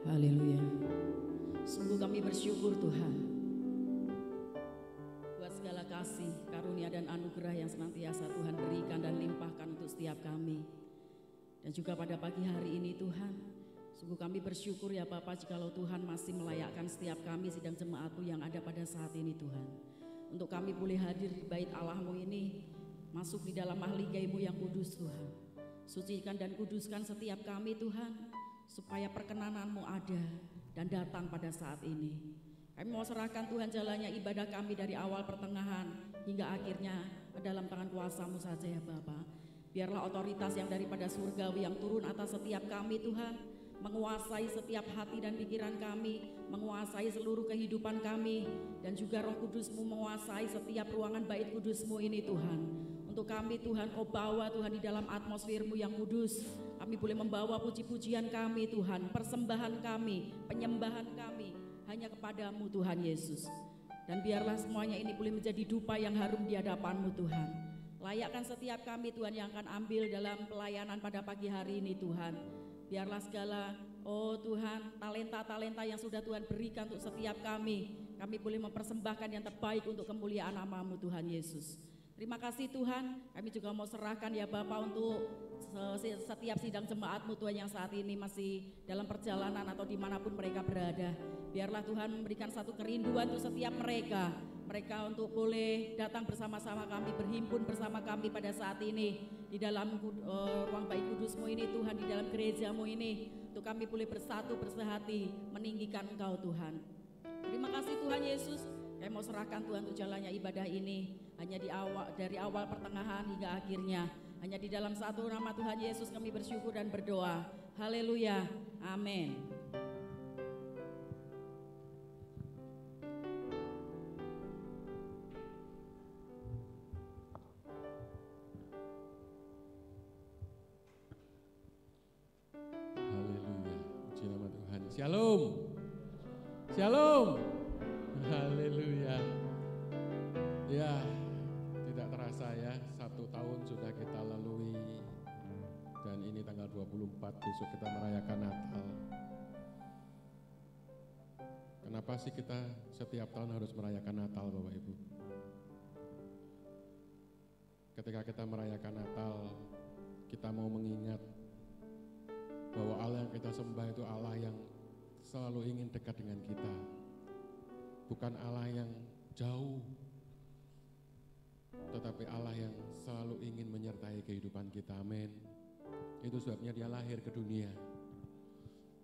Haleluya. Sungguh kami bersyukur Tuhan buat segala kasih, karunia dan anugerah yang senantiasa Tuhan berikan dan limpahkan untuk setiap kami. Dan juga pada pagi hari ini Tuhan, sungguh kami bersyukur ya Bapa jikalau Tuhan masih melayakkan setiap kami sidang jemaat-Mu yang ada pada saat ini Tuhan. Untuk kami boleh hadir di bait Allah-Mu ini, masuk di dalam mahligai-Mu yang kudus Tuhan. Sucikan dan kuduskan setiap kami Tuhan, supaya perkenanan-Mu ada dan datang pada saat ini. Kami mau serahkan Tuhan jalannya ibadah kami dari awal pertengahan hingga akhirnya ke dalam tangan kuasa-Mu saja ya Bapa. Biarlah otoritas yang daripada surgawi yang turun atas setiap kami Tuhan, menguasai setiap hati dan pikiran kami, menguasai seluruh kehidupan kami, dan juga Roh Kudus-Mu menguasai setiap ruangan bait kudus-Mu ini Tuhan. Untuk kami Tuhan, Kau bawa Tuhan di dalam atmosfer-Mu yang kudus. Kami boleh membawa puji-pujian kami Tuhan, persembahan kami, penyembahan kami hanya kepadamu Tuhan Yesus. Dan biarlah semuanya ini boleh menjadi dupa yang harum di hadapan-Mu Tuhan. Layakkan setiap kami Tuhan yang akan ambil dalam pelayanan pada pagi hari ini Tuhan. Biarlah segala, oh Tuhan, talenta-talenta yang sudah Tuhan berikan untuk setiap kami boleh mempersembahkan yang terbaik untuk kemuliaan nama-Mu Tuhan Yesus. Terima kasih Tuhan, kami juga mau serahkan ya Bapa untuk setiap sidang jemaat-Mu Tuhan yang saat ini masih dalam perjalanan atau dimanapun mereka berada. Biarlah Tuhan memberikan satu kerinduan untuk setiap mereka untuk boleh datang bersama-sama kami, berhimpun bersama kami pada saat ini di dalam ruang bait kudus-Mu ini Tuhan, di dalam gereja-Mu ini, untuk kami boleh bersatu bersehati meninggikan Engkau Tuhan. Terima kasih Tuhan Yesus. Kami mau serahkan Tuhan untuk jalannya ibadah ini hanya dari awal pertengahan hingga akhirnya. Hanya di dalam satu nama Tuhan Yesus kami bersyukur dan berdoa. Haleluya. Amin. Haleluya. Puji nama Tuhan. Shalom. Shalom. Haleluya. Ya, tidak terasa ya, 1 tahun sudah kita lalui. Dan ini tanggal 24, besok kita merayakan Natal. Kenapa sih kita setiap tahun harus merayakan Natal Bapak Ibu? Ketika kita merayakan Natal, kita mau mengingat bahwa Allah yang kita sembah itu Allah yang selalu ingin dekat dengan kita. Bukan Allah yang jauh, tetapi Allah yang selalu ingin menyertai kehidupan kita. Amin. Itu sebabnya Dia lahir ke dunia.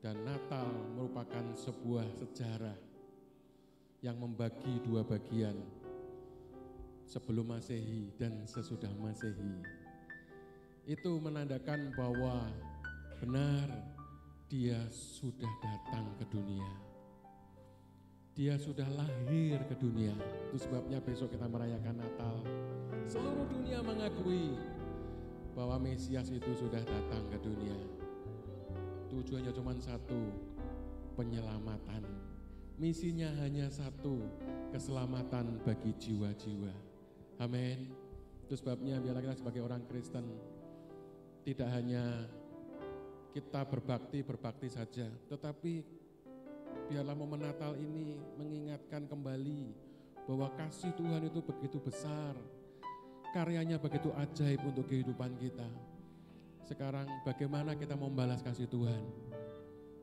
Dan Natal merupakan sebuah sejarah yang membagi 2 bagian, sebelum Masehi dan sesudah Masehi. Itu menandakan bahwa benar Dia sudah datang ke dunia. Dia sudah lahir ke dunia. Itu sebabnya besok kita merayakan Natal. Seluruh dunia mengakui bahwa Mesias itu sudah datang ke dunia. Tujuannya cuma satu, penyelamatan. Misinya hanya satu, keselamatan bagi jiwa-jiwa. Amin. Itu sebabnya biarlah kita sebagai orang Kristen tidak hanya kita berbakti saja, tetapi biarlah momen Natal ini mengingatkan kembali bahwa kasih Tuhan itu begitu besar, karyanya begitu ajaib untuk kehidupan kita. Sekarang bagaimana kita membalas kasih Tuhan?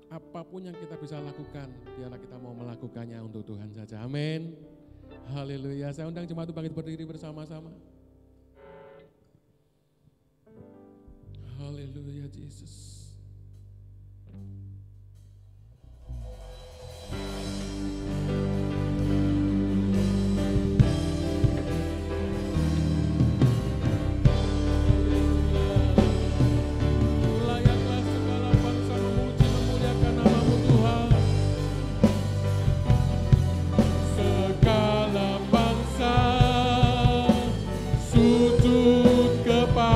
Apapun yang kita bisa lakukan, biarlah kita mau melakukannya untuk Tuhan saja. Amin. Haleluya. Saya undang jemaat bangkit berdiri bersama-sama. Haleluya Yesus. Sujud kepadamu.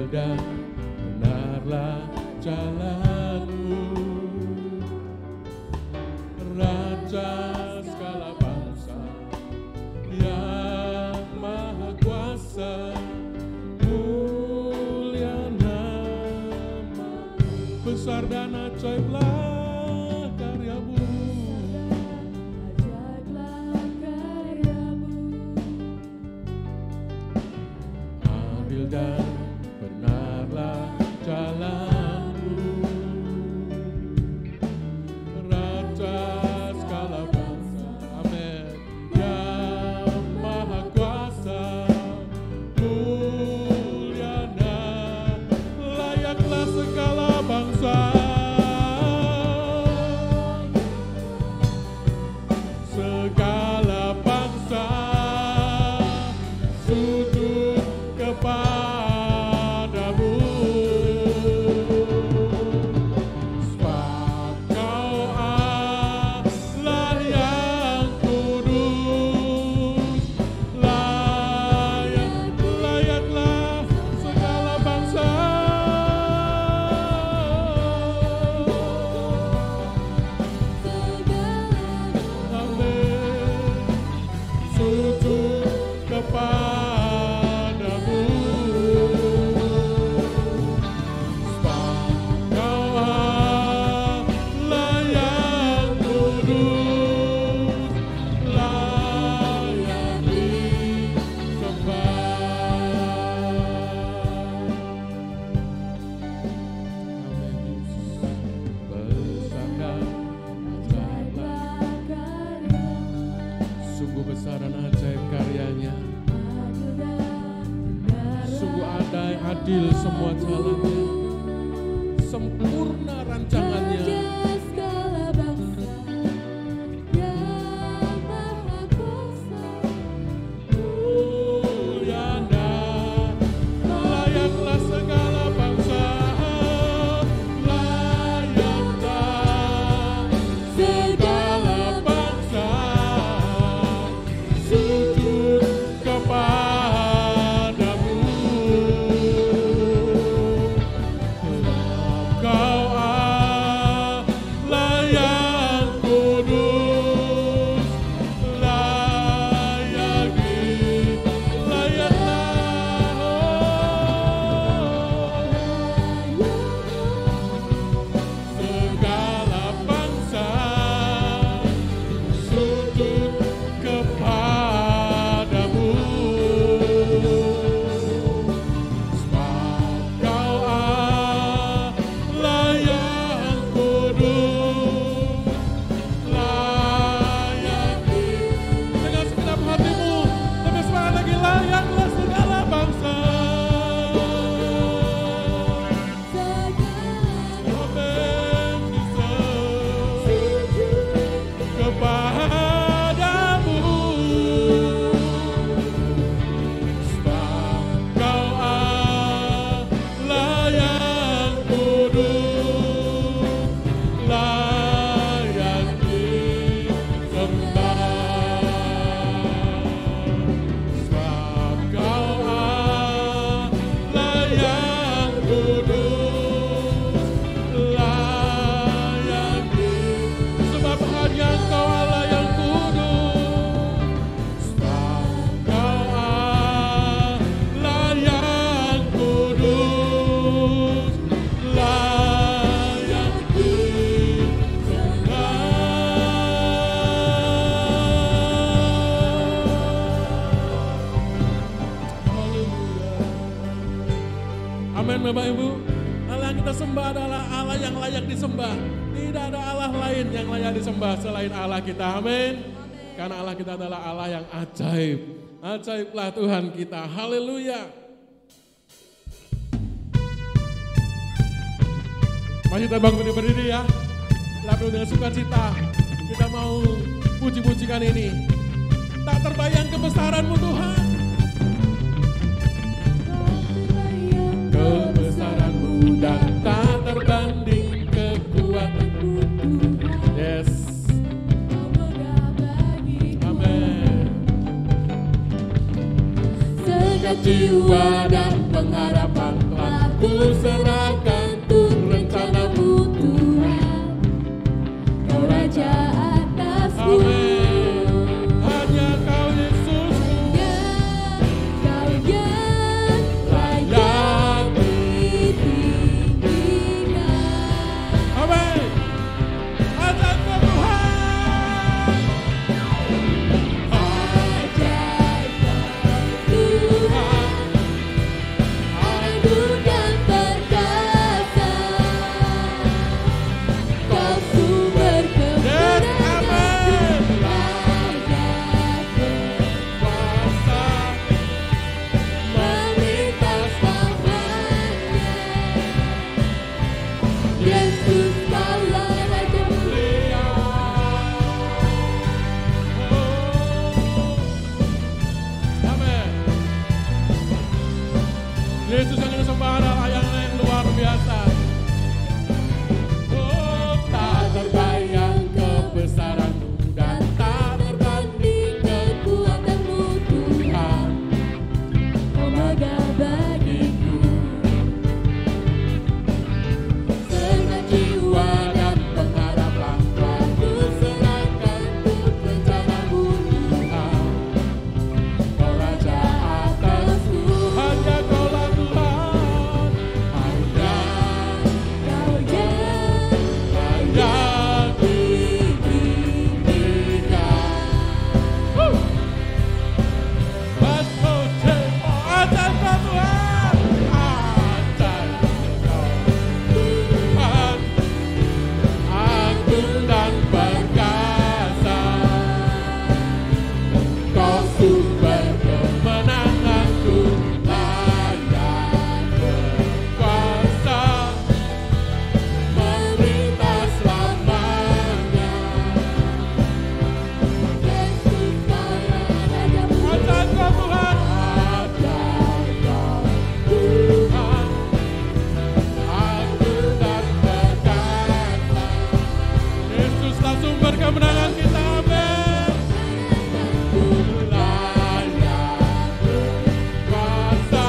dan benarlah jalanmu, Raja segala bangsa yang maha kuasa, mulia nama, besar dan ajaiblah karyamu. Adil dan benarlah jalanmu, Raja segala bangsa, amin, yang maha kuasa, mulia nama, layaklah segala bangsa, segala bangsa sujud kepadamu, sebab Kau Allah yang kudus, layaklah segala bangsa, amin, sujud kepadamu, sebab Kau Allah yang kudus, layak disembah. Amin. Besar dan ajaib, sungguh besar dan ajaib karyanya, sungguh adil semua jalannya, sempurna rancangannya. Mulia nama, layaklah segala bangsa, layaklah segala bangsa sujud kepadamu, sebab Kau Allah yang kudus, segala bangsa sujud kepadamu, sebab Kau Allah yang kudus, layak dengan segenap hatimu, lebih semangat lagi, layaklah segala bangsa, amin, kepadamu, sebab Kau Allah yang kudus, layak disembah, sebab Kau Allah yang kudus, layak sebab hanya Kau Allah yang kudus, sebab Kau Allah yang kudus, layak disembah. Haleluya. Amin Bapak Ibu. Allah yang kita sembah adalah Allah yang layak disembah. Tidak ada Allah lain yang layak disembah selain Allah kita. Amin. Karena Allah kita adalah Allah yang ajaib. Ajaiblah Tuhan kita. Haleluya. Mari kita bangun berdiri ya. Lalu dengan sukacita kita mau puji-pujikan ini. Tak terbayang kebesaran-Mu Tuhan. Kebesaran-Mu dan tak terbanding kekuatan-Mu. Yes. Amin. Segenap jiwa dan pengharapan telah Aku serahkan untuk rencanamu Tuhan, Kau Raja atasku. amin. Hanya Kau Yesus Kau yang layak ditinggikan. amin. Ajaib Tuhan. Ajaib Tuhan, agung dan perkasa. Kau sumber Yes, kebenaran, amin. layak Kuasa melintas lamanya. Yesus Kaulah Raja mulia. Amin. Yesus yang disembah adalah yang luar biasa. Oh, tak terbayang kebesaran-Mu dan tak Berbanding kekuatanmu Tuhan, Omega bagiku. Dengan jiwa dan pengharapan ku serahkan untuk rencanamu Tuhan, Kau Raja atasku. hanya Kaulah Tuhan. Hanya Kau yang Yang ditinggikan. Betul, ajaib Tuhan. Ajaib Tuhan. Agung dan perkasa. Kau sumber kemenanganku, layak berkuasa, memerintah selamanya. Yesus Kaulah Raja mulia. Ajaib Tuhan. Tuhan, agung dan perkasa. Yesuslah sumber kemenangan kita, amin. Layak berkuasa,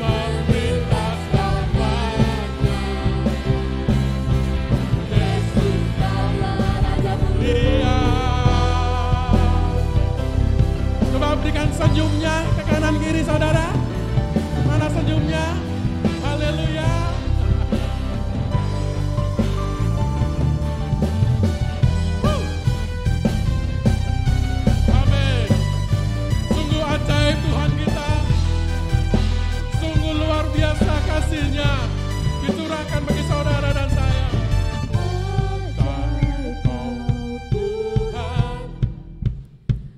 memerintah selamanya. Yesus Kaulah Raja mulia. Dia. Coba berikan senyumnya ke kanan kiri saudara. Mana senyumnya? Haleluya. Amin. Sungguh ajaib Tuhan kita. Sungguh luar biasa kasih-Nya dicurahkan bagi saudara dan saya. Tuhan,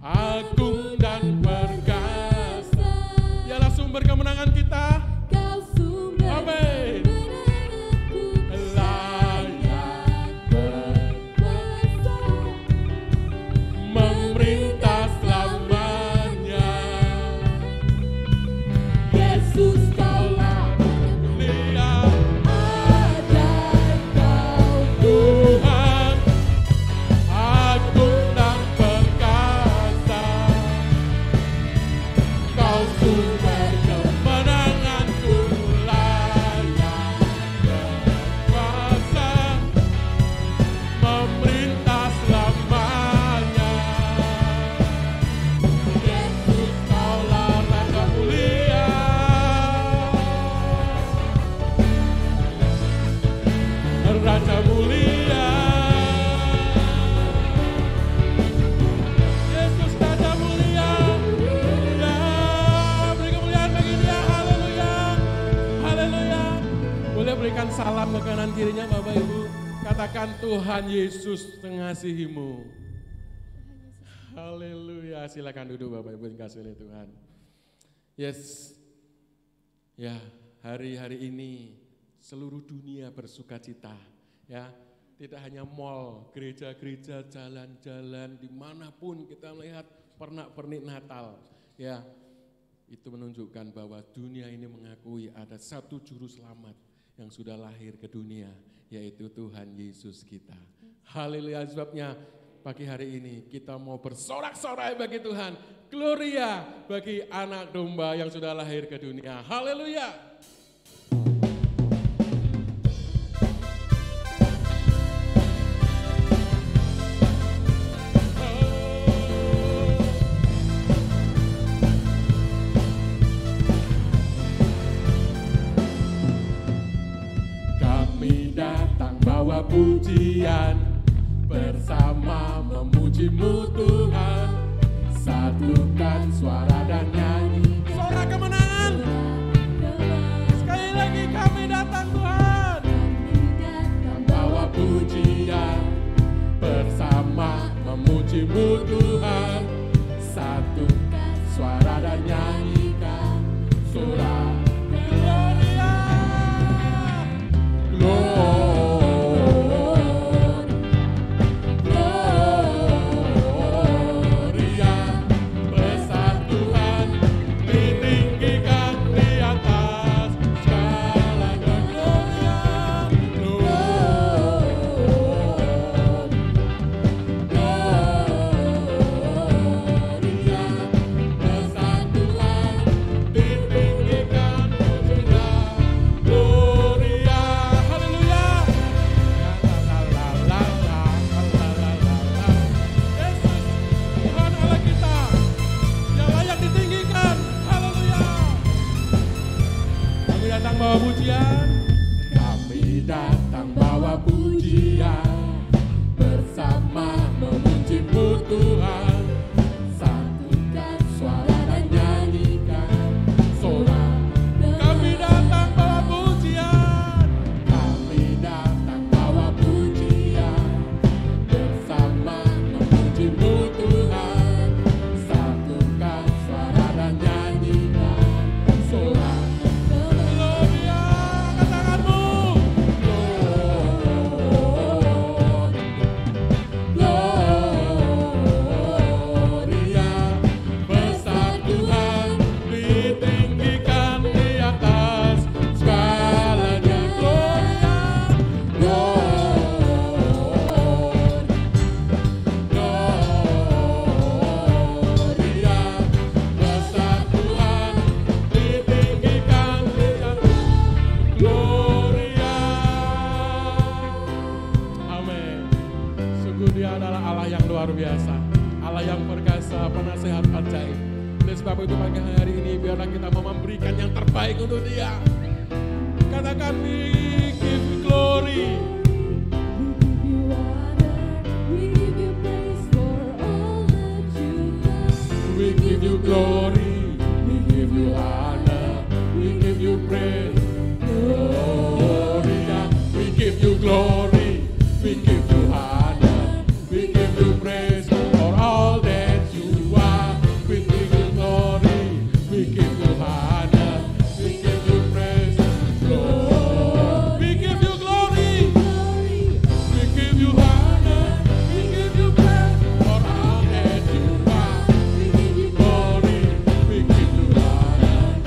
agung dan perkasa, ialah sumber kemenangan kita. Kau sumber Amin. kemenanganku, Layak berkuasa. memerintah selamanya. Yesus Kaulah Mulia ajaib Kau Tuhan, agung dan perkasa. Kau sumber kemenanganku, layak berkuasa, memerintah selamanya. Yesus Kaulah Raja mulia. Raja mulia. Yesus Raja mulia. Ya, beri kemuliaan bagi Dia. Haleluya. Haleluya. Boleh berikan salam ke kanan kirinya Bapak Ibu. Katakan Tuhan Yesus mengasihimu. Haleluya. Silakan duduk Bapak Ibu yang dikasihi oleh Tuhan. Yes. Ya, hari-hari ini seluruh dunia bersukacita. Ya, tidak hanya mal, gereja-gereja, jalan-jalan, dimanapun kita melihat pernak-pernik Natal. Ya, itu menunjukkan bahwa dunia ini mengakui ada satu juru selamat yang sudah lahir ke dunia, yaitu Tuhan Yesus kita. Haleluya, sebabnya pagi hari ini kita mau bersorak-sorai bagi Tuhan. Gloria bagi anak domba yang sudah lahir ke dunia. Haleluya. memujimu Tuhan. Satukan suara dan nyanyi. Suara kemenangan. Sekali lagi kami datang Tuhan. Bawa pujian bersama memujimu Tuhan. Satukan suara dan nyanyikan surah Gloria. Gloria, besar Tuhan, ditinggikan di atas segalanya. Gloria, Gloria, besar Tuhan, ditinggikan pujinya. Gloria, haleluya. La la la la la la la. Yesus, Tuhan Allah kita, yang layak ditinggikan. Haleluya. Kami datang bawa pujian. Kami datang bawa pujian bersama memujimu Tuhan. Satukan suara dan nyanyikan sorak. Kami datang bawa pujian. Kami datang bawa pujian bersama memujimu Tuhan. Satukan suara dan nyanyikan sorak. Gloria, angkat tanganmu. Gloria, besar Tuhan, ditinggikan di atas segalanya. Gloria, Gloria, besar Tuhan, ditinggikan di atas. Gloria. Amin. Sungguh Dia adalah Allah yang luar biasa, Allah yang perkasa, penasehat ajaib. Dan sebab itu pagi hari ini biarlah kita mau memberikan yang terbaik untuk Dia. Katakan, we give you glory. We give you glory, we give you honor, we give you praise. Gloria, we give you glory, we give you honor, we give you praise for all that you are. We give you glory, we give you honor, we give you praise. Lord, we give you glory, we give you honor, we give you praise for all that you are. Glory, we give you honor,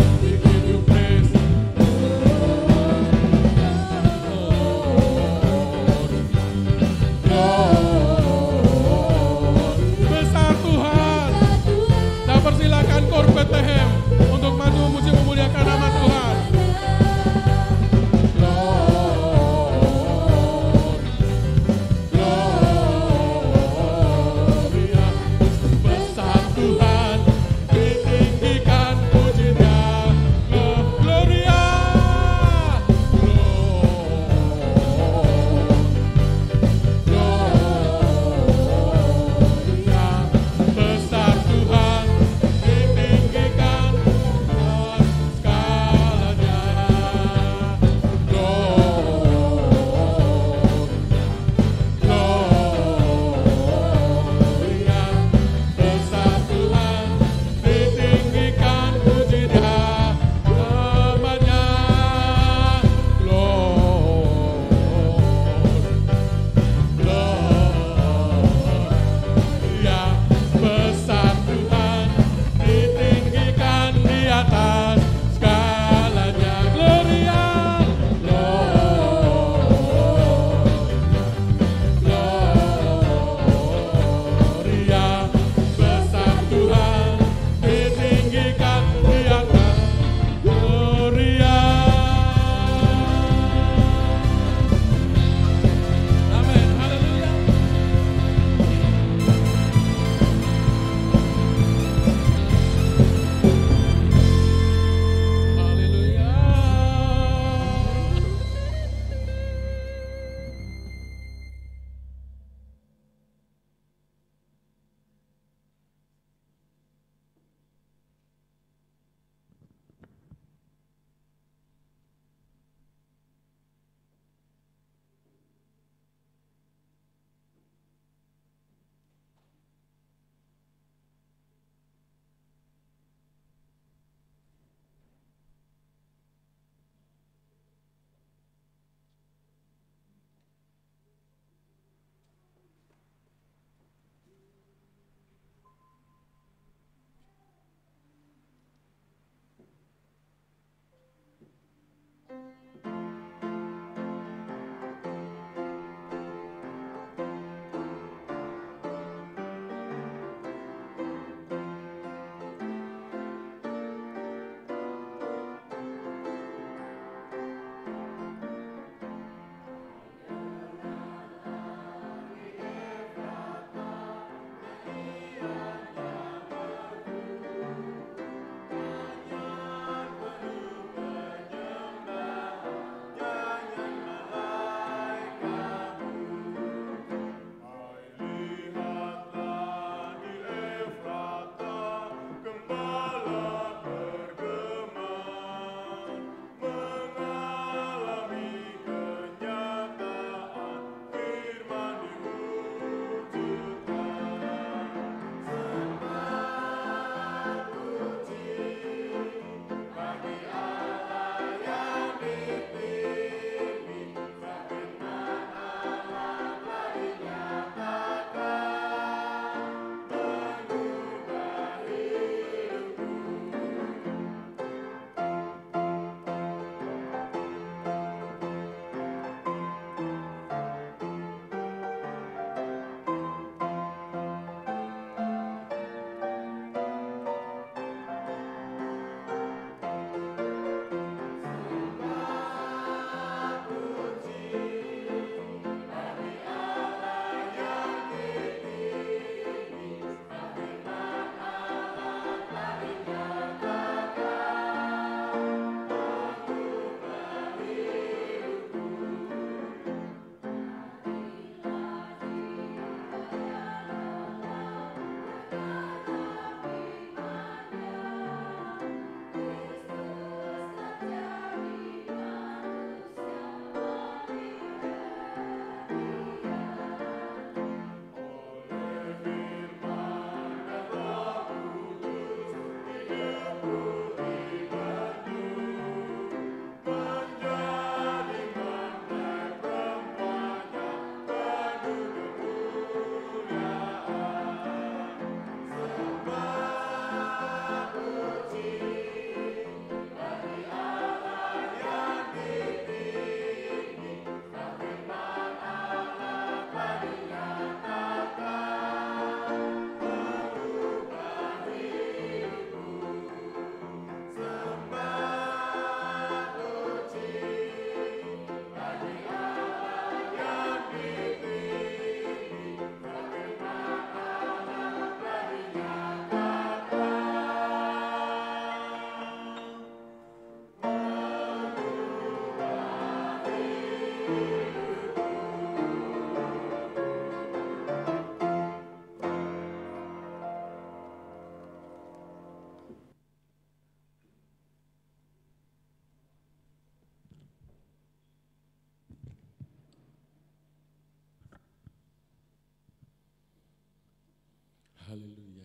Haleluya.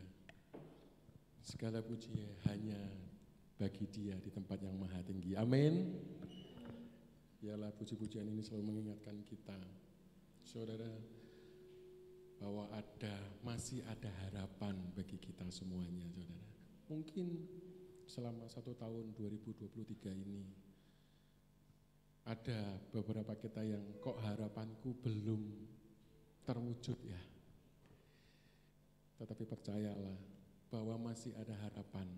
Segala puji hanya bagi Dia di tempat yang maha tinggi. Amin. Biarlah puji-pujian ini selalu mengingatkan kita, saudara, bahwa masih ada harapan bagi kita semuanya, saudara. Mungkin selama 1 tahun 2023 ini, ada beberapa kita yang kok harapanku belum terwujud ya. Tetapi percayalah bahwa masih ada harapan.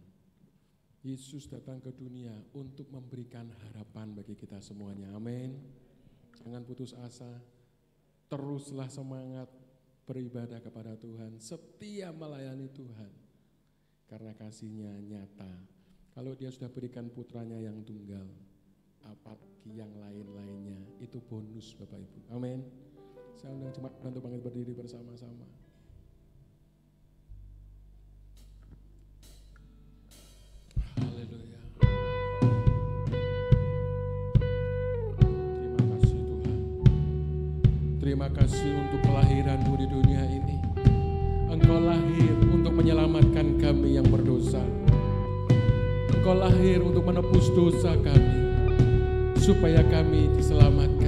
Yesus datang ke dunia untuk memberikan harapan bagi kita semuanya. Amin. Jangan putus asa. Teruslah semangat beribadah kepada Tuhan. Setia melayani Tuhan. Karena kasih-Nya nyata. Kalau Dia sudah berikan putranya yang tunggal, apalagi yang lain-lainnya, itu bonus Bapak Ibu. Amin. Saya undang jemaat untuk bangkit berdiri bersama-sama. Haleluya. Terima kasih Tuhan. Terima kasih untuk kelahiran-Mu di dunia ini. Engkau lahir untuk menyelamatkan kami yang berdosa. Engkau lahir untuk menebus dosa kami, supaya kami diselamatkan.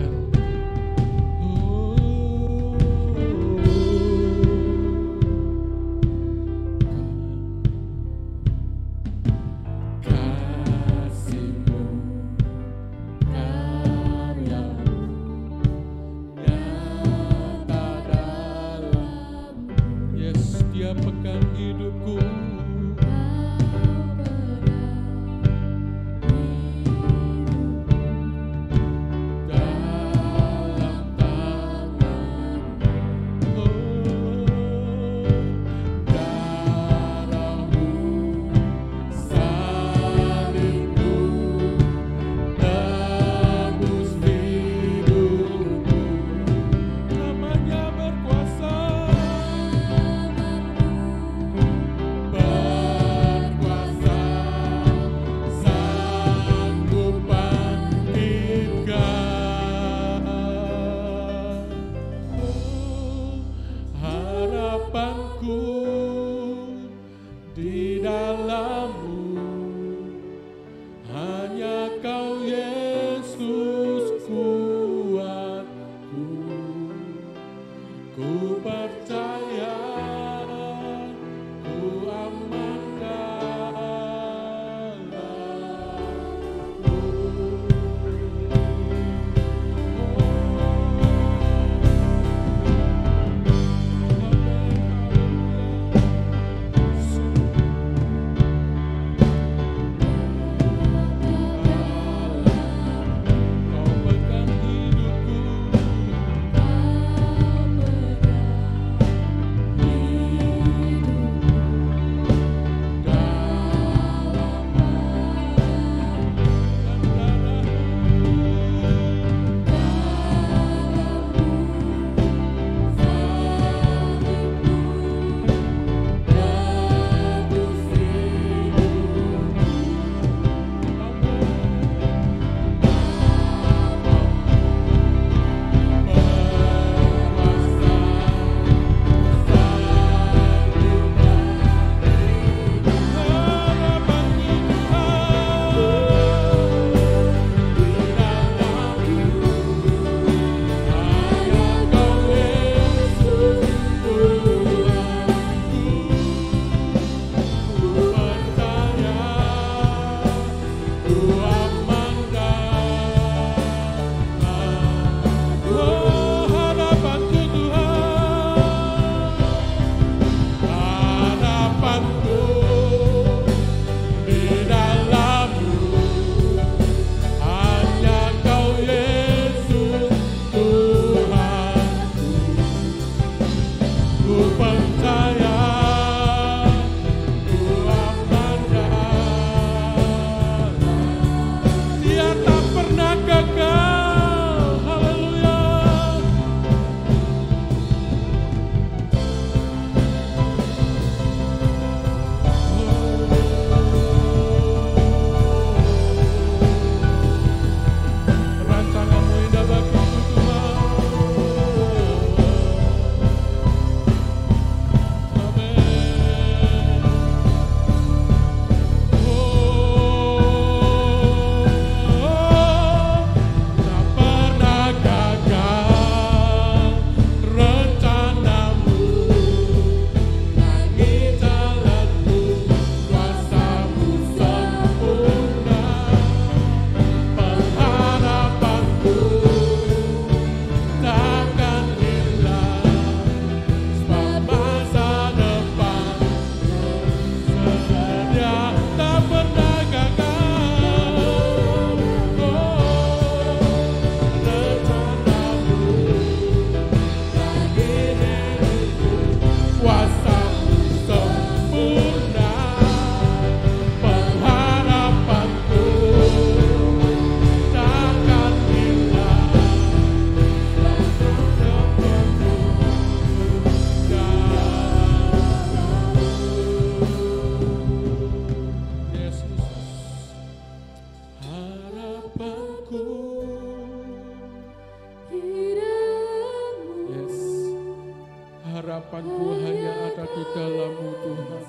hidupku hanya ada di dalam-Mu Tuhan.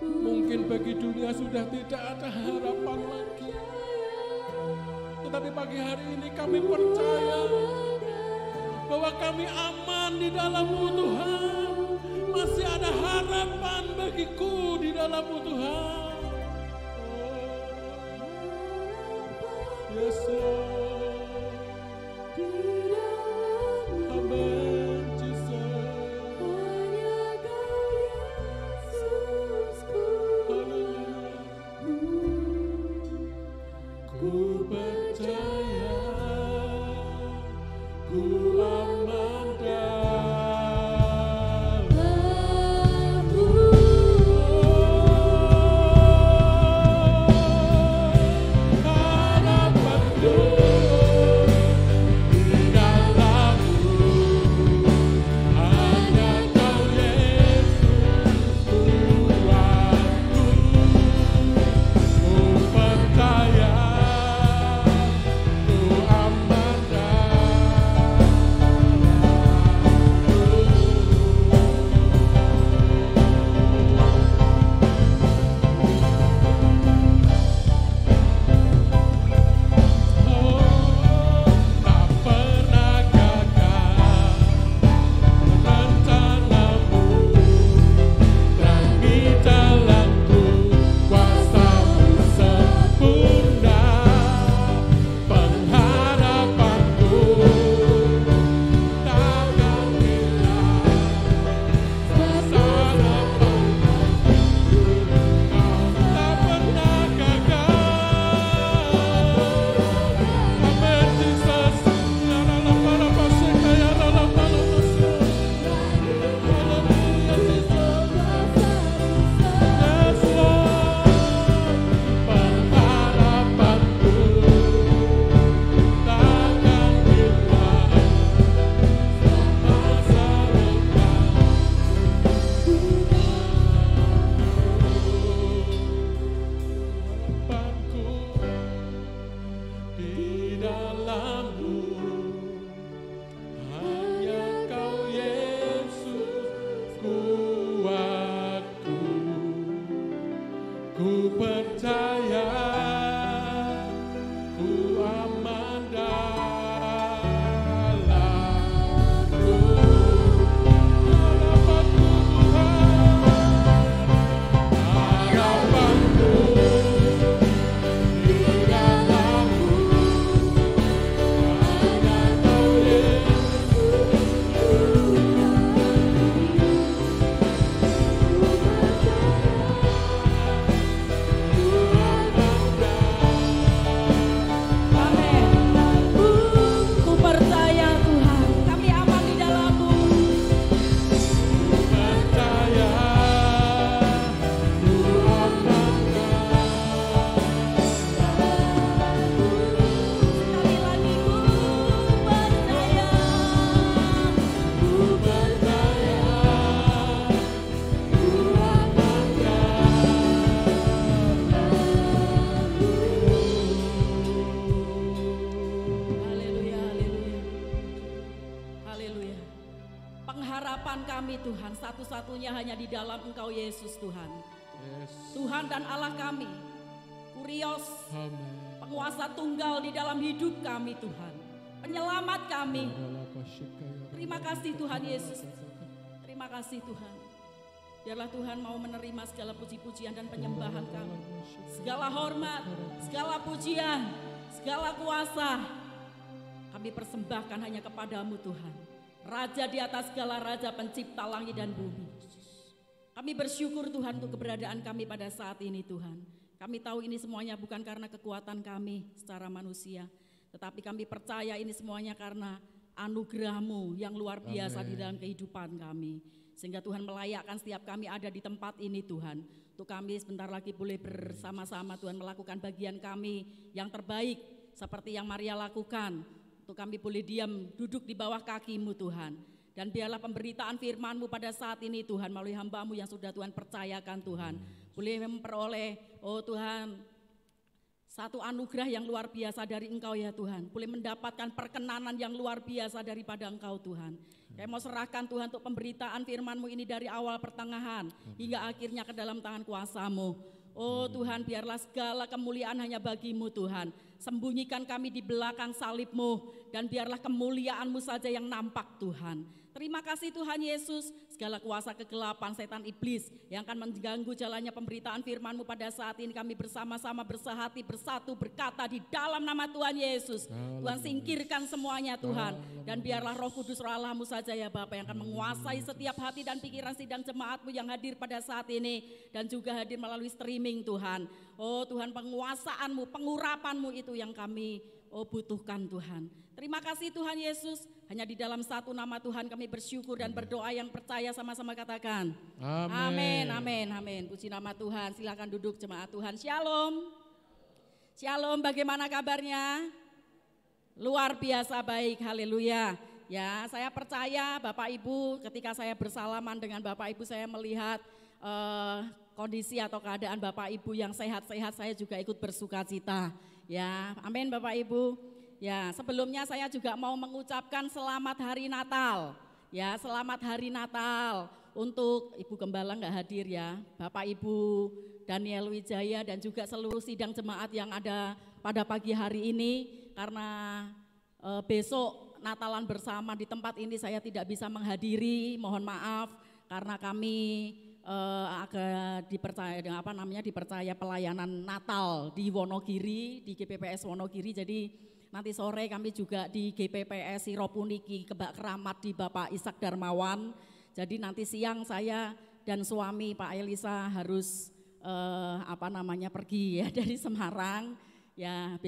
Mungkin bagi dunia sudah tidak ada harapan lagi. Tetapi pagi hari ini kami percaya bahwa kami aman di dalam-Mu Tuhan. Masih ada harapan bagiku di dalam-Mu Tuhan. Yes, Lord. Amen, Jesus. Haleluya. Ku percaya, ku aman Tuhan, satu-satunya hanya di dalam Engkau Yesus Tuhan. Yes. Tuhan dan Allah kami, Kurios, Amen. penguasa tunggal di dalam hidup kami Tuhan. Penyelamat kami. Terima kasih Tuhan Yesus. Terima kasih Tuhan. Biarlah Tuhan mau menerima segala puji-pujian dan penyembahan kami. Segala hormat, segala pujian, segala kuasa kami persembahkan hanya kepadamu Tuhan. Raja di atas segala raja, pencipta langit dan bumi. Kami bersyukur Tuhan untuk keberadaan kami pada saat ini Tuhan. Kami tahu ini semuanya bukan karena kekuatan kami secara manusia, tetapi kami percaya ini semuanya karena anugerah-Mu yang luar biasa di dalam kehidupan kami. Sehingga Tuhan melayakkan setiap kami ada di tempat ini Tuhan. Untuk kami sebentar lagi boleh bersama-sama Tuhan melakukan bagian kami yang terbaik seperti yang Maria lakukan. Untuk kami boleh diam duduk di bawah kaki-Mu Tuhan. Dan biarlah pemberitaan firman-Mu pada saat ini Tuhan melalui hamba-Mu yang sudah Tuhan percayakan Tuhan. Boleh memperoleh, oh Tuhan, satu anugerah yang luar biasa dari Engkau ya Tuhan. Boleh mendapatkan perkenanan yang luar biasa daripada Engkau Tuhan. Saya mau serahkan Tuhan untuk pemberitaan firman-Mu ini dari awal pertengahan hingga akhirnya ke dalam tangan kuasa-Mu. Oh Tuhan, biarlah segala kemuliaan hanya bagi-Mu Tuhan. Sembunyikan kami di belakang salib-Mu dan biarlah kemuliaan-Mu saja yang nampak Tuhan. Terima kasih Tuhan Yesus, segala kuasa kegelapan setan iblis yang akan mengganggu jalannya pemberitaan firman-Mu pada saat ini kami bersama-sama bersehati bersatu berkata di dalam nama Tuhan Yesus. Tuhan singkirkan semuanya Tuhan dan biarlah Roh Kudus Roh Allah-Mu saja ya Bapa yang akan menguasai setiap hati dan pikiran sidang jemaat-Mu yang hadir pada saat ini dan juga hadir melalui streaming Tuhan. Oh Tuhan, penguasaan-Mu, pengurapan-Mu itu yang kami butuhkan Tuhan. Terima kasih Tuhan Yesus. Hanya di dalam satu nama Tuhan kami bersyukur dan berdoa yang percaya sama-sama katakan. Amin, amin, amin. Puji nama Tuhan. Silakan duduk jemaat Tuhan. Shalom. Shalom, bagaimana kabarnya? Luar biasa baik, haleluya. Ya, saya percaya Bapak Ibu ketika saya bersalaman dengan Bapak Ibu saya melihat kondisi atau keadaan Bapak Ibu yang sehat-sehat, saya juga ikut bersuka cita. Ya, amin Bapak Ibu. Ya, sebelumnya saya juga mau mengucapkan selamat hari Natal. Ya, selamat hari Natal untuk Ibu Gembala nggak hadir ya, Bapak Ibu Daniel Wijaya dan juga seluruh sidang jemaat yang ada pada pagi hari ini karena besok Natalan bersama di tempat ini saya tidak bisa menghadiri, mohon maaf karena kami agak dipercaya dengan dipercaya pelayanan Natal di Wonogiri, di GPPS Wonogiri. Jadi nanti sore kami juga di GPPS Siropuniki Kebak Keramat di Bapak Ishak Darmawan. Jadi nanti siang saya dan suami Pak Elisa harus pergi ya dari Semarang. Ya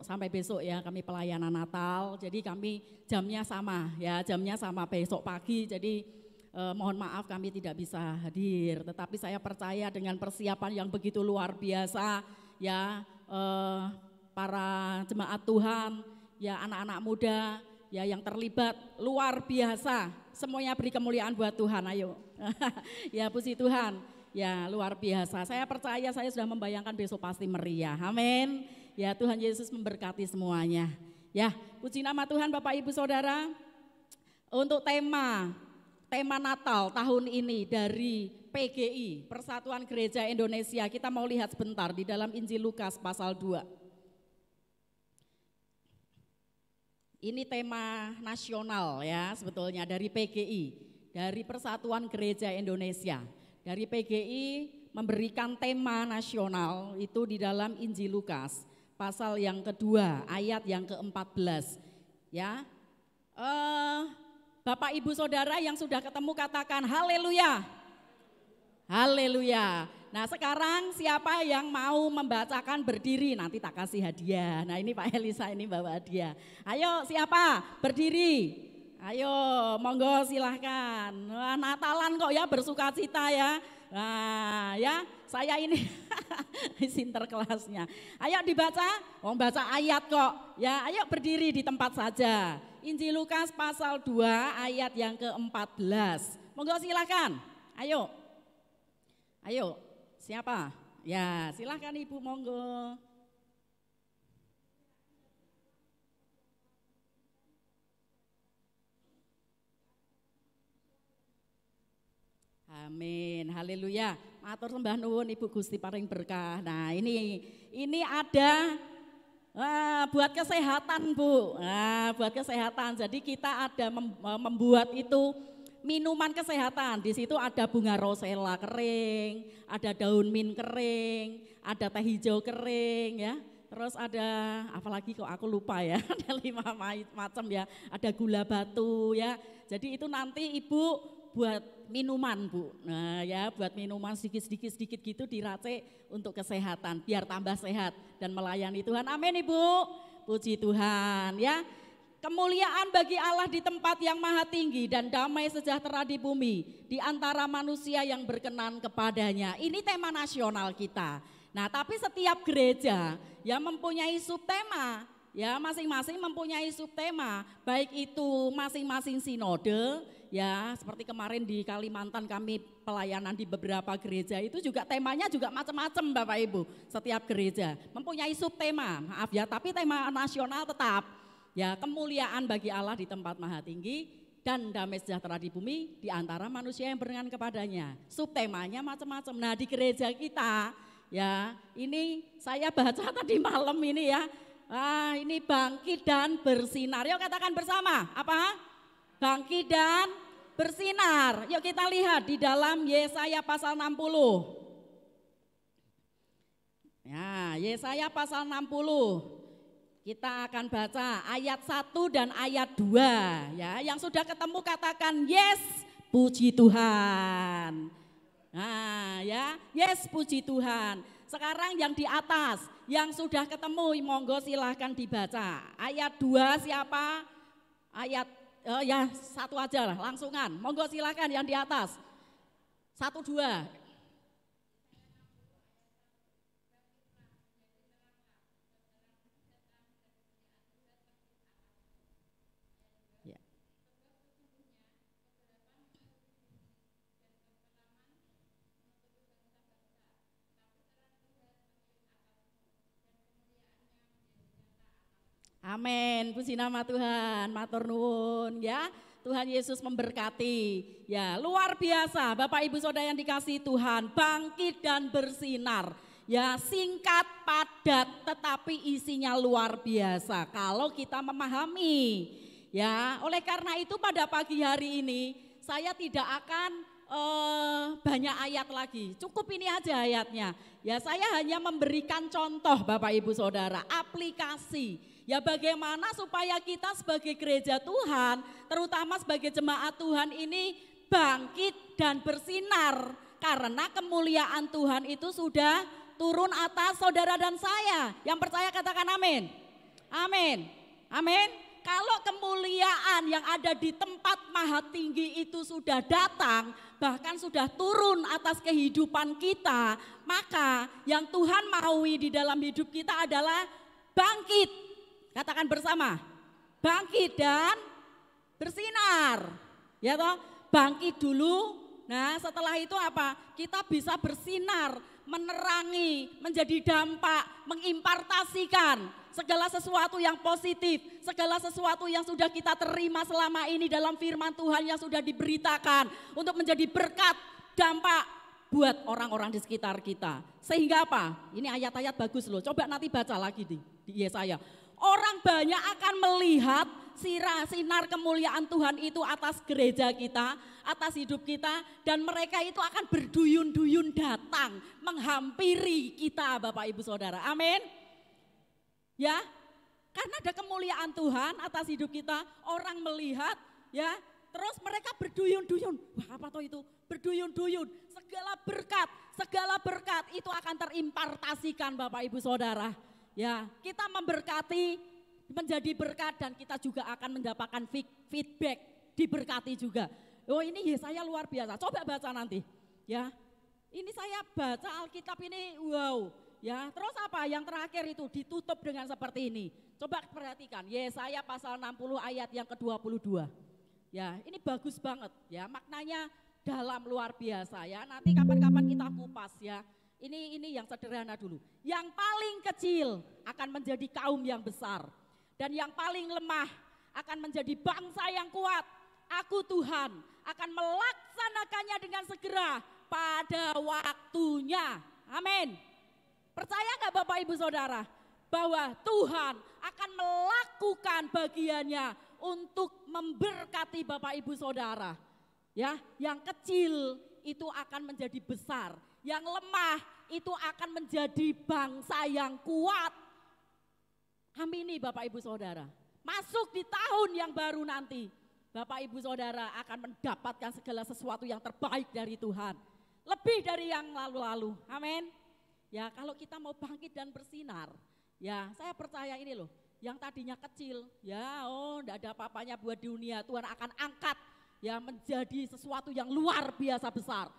sampai besok ya kami pelayanan Natal. Jadi kami jamnya sama ya, jamnya sama besok pagi. Jadi mohon maaf kami tidak bisa hadir. Tetapi saya percaya dengan persiapan yang begitu luar biasa ya, para jemaat Tuhan, ya anak-anak muda, ya yang terlibat luar biasa. Semuanya beri kemuliaan buat Tuhan, ayo. Ya puji Tuhan, ya luar biasa. Saya percaya saya sudah membayangkan besok pasti meriah, amin. Ya Tuhan Yesus memberkati semuanya. Ya puji nama Tuhan Bapak Ibu Saudara. Untuk tema Natal tahun ini dari PGI, Persatuan Gereja Indonesia, kita mau lihat sebentar di dalam Injil Lukas pasal 2. Ini tema nasional ya sebetulnya dari PGI, dari Persatuan Gereja Indonesia. Dari PGI memberikan tema nasional itu di dalam Injil Lukas pasal yang kedua ayat yang ke-14 ya. Bapak Ibu Saudara yang sudah ketemu katakan haleluya. Haleluya. Nah sekarang siapa yang mau membacakan berdiri, nanti tak kasih hadiah. Nah ini Pak Elisa ini bawa hadiah. Ayo siapa berdiri? Ayo monggo silahkan. Nah, Natalan kok ya bersuka cita ya. Nah ya saya ini sinterklasnya. Ayo dibaca, baca ayat kok. Ya ayo berdiri di tempat saja. Injil Lukas pasal 2 ayat yang ke-14. Monggo silahkan. Ayo. Ayo. Siapa? Ya, silahkan Ibu, monggo. Amin, haleluya. Matur sembah nuwun Ibu Gusti paring berkah. Nah, ini ada buat kesehatan Bu. Nah, buat kesehatan. Jadi kita ada membuat itu minuman kesehatan. Di situ ada bunga rosella kering, ada daun mint kering, ada teh hijau kering ya. Terus ada apalagi kok aku lupa ya. Ada 5 macam ya. Ada gula batu ya. Jadi itu nanti Ibu buat minuman Bu. Nah ya buat minuman sedikit gitu diracik untuk kesehatan biar tambah sehat dan melayani Tuhan. Amin Ibu. Puji Tuhan ya. Kemuliaan bagi Allah di tempat yang maha tinggi dan damai sejahtera di bumi di antara manusia yang berkenan kepadanya. Ini tema nasional kita. Nah tapi setiap gereja yang mempunyai subtema, ya masing-masing mempunyai subtema. Baik itu masing-masing sinode Ya, seperti kemarin di Kalimantan kami pelayanan di beberapa gereja itu juga temanya juga macam-macam Bapak Ibu. Setiap gereja mempunyai subtema, maaf ya, tapi tema nasional tetap. Ya, kemuliaan bagi Allah di tempat maha tinggi dan damai sejahtera di bumi di antara manusia yang beriman kepadanya. Subtemanya macam-macam. Nah, di gereja kita ya, ini saya baca tadi malam ini ya. Ini bangkit dan bersinar. Yuk katakan bersama, apa? Bangkit dan bersinar. Yuk kita lihat di dalam Yesaya pasal 60. Ya, Yesaya pasal 60. Kita akan baca ayat 1 dan ayat 2 ya. Yang sudah ketemu katakan yes, puji Tuhan. Nah, ya, yes, puji Tuhan. Sekarang yang di atas, yang sudah ketemu, monggo silahkan dibaca. Ayat 2 siapa? Ayat, ya satu aja lah, langsungan. Monggo silahkan yang di atas. 1, 2. Ya. Amin, puji nama Tuhan, matur nuwun ya. Tuhan Yesus memberkati. Ya, luar biasa Bapak Ibu Saudara yang dikasihi Tuhan, bangkit dan bersinar. Ya, singkat, padat, tetapi isinya luar biasa kalau kita memahami. Ya, oleh karena itu pada pagi hari ini saya tidak akan banyak ayat lagi. Cukup ini aja ayatnya. Ya, saya hanya memberikan contoh Bapak Ibu Saudara, aplikasi. Ya, bagaimana supaya kita sebagai gereja Tuhan, terutama sebagai jemaat Tuhan ini bangkit dan bersinar. Karena kemuliaan Tuhan itu sudah turun atas saudara dan saya. Yang percaya katakan amin. Amin. Amin. Kalau kemuliaan yang ada di tempat maha tinggi itu sudah datang, bahkan sudah turun atas kehidupan kita, maka yang Tuhan maui di dalam hidup kita adalah bangkit. Katakan bersama, bangkit dan bersinar. Ya toh, bangkit dulu. Nah, setelah itu apa? Kita bisa bersinar, menerangi, menjadi dampak, mengimpartasikan segala sesuatu yang positif, segala sesuatu yang sudah kita terima selama ini dalam firman Tuhan yang sudah diberitakan untuk menjadi berkat, dampak buat orang-orang di sekitar kita. Sehingga apa? Ini ayat-ayat bagus loh. Coba nanti baca lagi di Yesaya. Orang banyak akan melihat sinar kemuliaan Tuhan itu atas gereja kita, atas hidup kita, dan mereka itu akan berduyun-duyun datang menghampiri kita Bapak Ibu Saudara. Amin. Ya, karena ada kemuliaan Tuhan atas hidup kita, orang melihat ya, terus mereka berduyun-duyun. Wah, apa tuh itu? Berduyun-duyun. Segala berkat itu akan terimpartasikan Bapak Ibu Saudara. Ya, kita memberkati, menjadi berkat dan kita juga akan mendapatkan feedback, diberkati juga. Oh, ini Yesaya luar biasa. Coba baca nanti. Ya. Ini saya baca Alkitab ini wow. Ya, terus apa? Yang terakhir itu ditutup dengan seperti ini. Coba perhatikan Yesaya pasal 60 ayat yang ke-22. Ya, ini bagus banget ya, maknanya dalam luar biasa ya. Nanti kapan-kapan kita kupas ya. Ini yang sederhana dulu. Yang paling kecil akan menjadi kaum yang besar. Dan yang paling lemah akan menjadi bangsa yang kuat. Aku Tuhan akan melaksanakannya dengan segera pada waktunya. Amin. Percaya gak Bapak Ibu Saudara? Bahwa Tuhan akan melakukan bagiannya untuk memberkati Bapak Ibu Saudara. Ya, yang kecil itu akan menjadi besar. Yang lemah itu akan menjadi bangsa yang kuat. Amini Bapak Ibu Saudara. Masuk di tahun yang baru nanti, Bapak Ibu Saudara akan mendapatkan segala sesuatu yang terbaik dari Tuhan. Lebih dari yang lalu-lalu. Amin. Ya, kalau kita mau bangkit dan bersinar, ya saya percaya ini loh, yang tadinya kecil, ya enggak ada apa-apanya buat dunia, Tuhan akan angkat ya menjadi sesuatu yang luar biasa besar.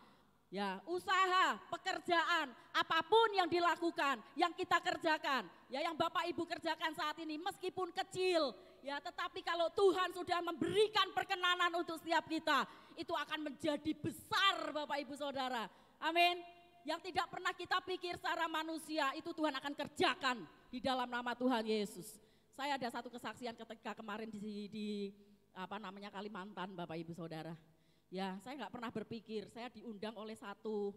Ya, usaha, pekerjaan, apapun yang dilakukan, yang kita kerjakan, ya yang Bapak Ibu kerjakan saat ini meskipun kecil, Ya, tetapi kalau Tuhan sudah memberikan perkenanan untuk setiap kita, itu akan menjadi besar Bapak Ibu Saudara. Amin. Yang tidak pernah kita pikir secara manusia, itu Tuhan akan kerjakan di dalam nama Tuhan Yesus. Saya ada satu kesaksian ketika kemarin di Kalimantan Bapak Ibu Saudara. Ya, saya nggak pernah berpikir, saya diundang oleh satu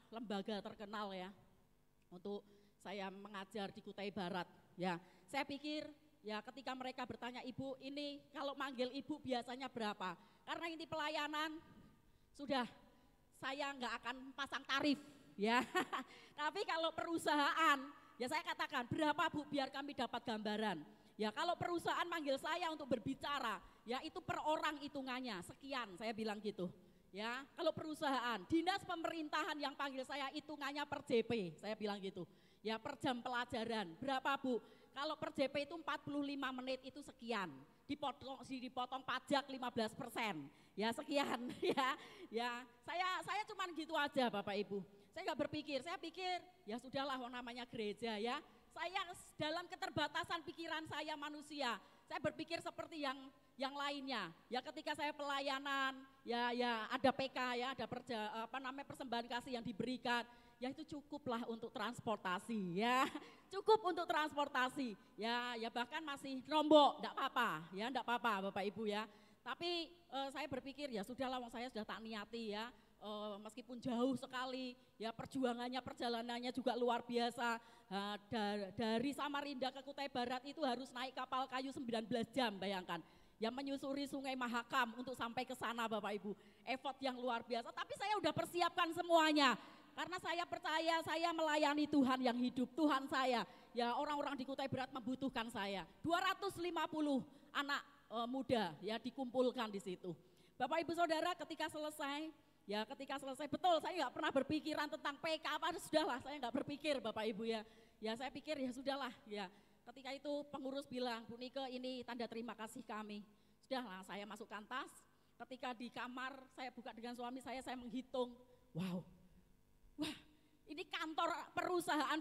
lembaga terkenal ya, untuk saya mengajar di Kutai Barat. Ya, saya pikir ya ketika mereka bertanya, Ibu ini kalau manggil Ibu biasanya berapa? Karena ini pelayanan, sudah saya nggak akan pasang tarif ya. Tapi kalau perusahaan, ya saya katakan berapa Bu biar kami dapat gambaran. Ya kalau perusahaan manggil saya untuk berbicara, ya itu per orang hitungannya, sekian saya bilang gitu. Ya kalau perusahaan, dinas pemerintahan yang panggil saya hitungannya per JP, saya bilang gitu. Ya per jam pelajaran, berapa Bu? Kalau per JP itu 45 menit itu sekian, dipotong pajak 15%, ya sekian ya saya cuman gitu aja Bapak Ibu. Saya nggak berpikir, saya pikir ya sudahlah namanya gereja ya. Saya dalam keterbatasan pikiran saya manusia, saya berpikir seperti yang lainnya. Ya ketika saya pelayanan, ya ada PK ya, ada persembahan kasih yang diberikan. Ya itu cukuplah untuk transportasi ya, cukup untuk transportasi ya bahkan masih nombok, enggak apa-apa ya, enggak apa-apa Bapak Ibu ya. Tapi saya berpikir ya sudahlah, saya sudah tak niati ya, meskipun jauh sekali ya perjalanannya juga luar biasa. Dari Samarinda ke Kutai Barat itu harus naik kapal kayu 19 jam bayangkan. Ya menyusuri Sungai Mahakam untuk sampai ke sana Bapak Ibu, effort yang luar biasa. Tapi saya udah persiapkan semuanya. Karena saya percaya saya melayani Tuhan yang hidup, Tuhan saya. Ya orang-orang di Kutai Barat membutuhkan saya. 250 anak muda ya dikumpulkan di situ. Bapak Ibu Saudara ketika selesai, betul saya nggak pernah berpikiran tentang PK apa, sudahlah saya nggak berpikir Bapak Ibu ya. Ya saya pikir ya sudahlah ya. Ketika itu pengurus bilang, Bu Nike ini tanda terima kasih kami. Sudahlah saya masukkan tas, ketika di kamar saya buka dengan suami saya menghitung, wah ini kantor perusahaan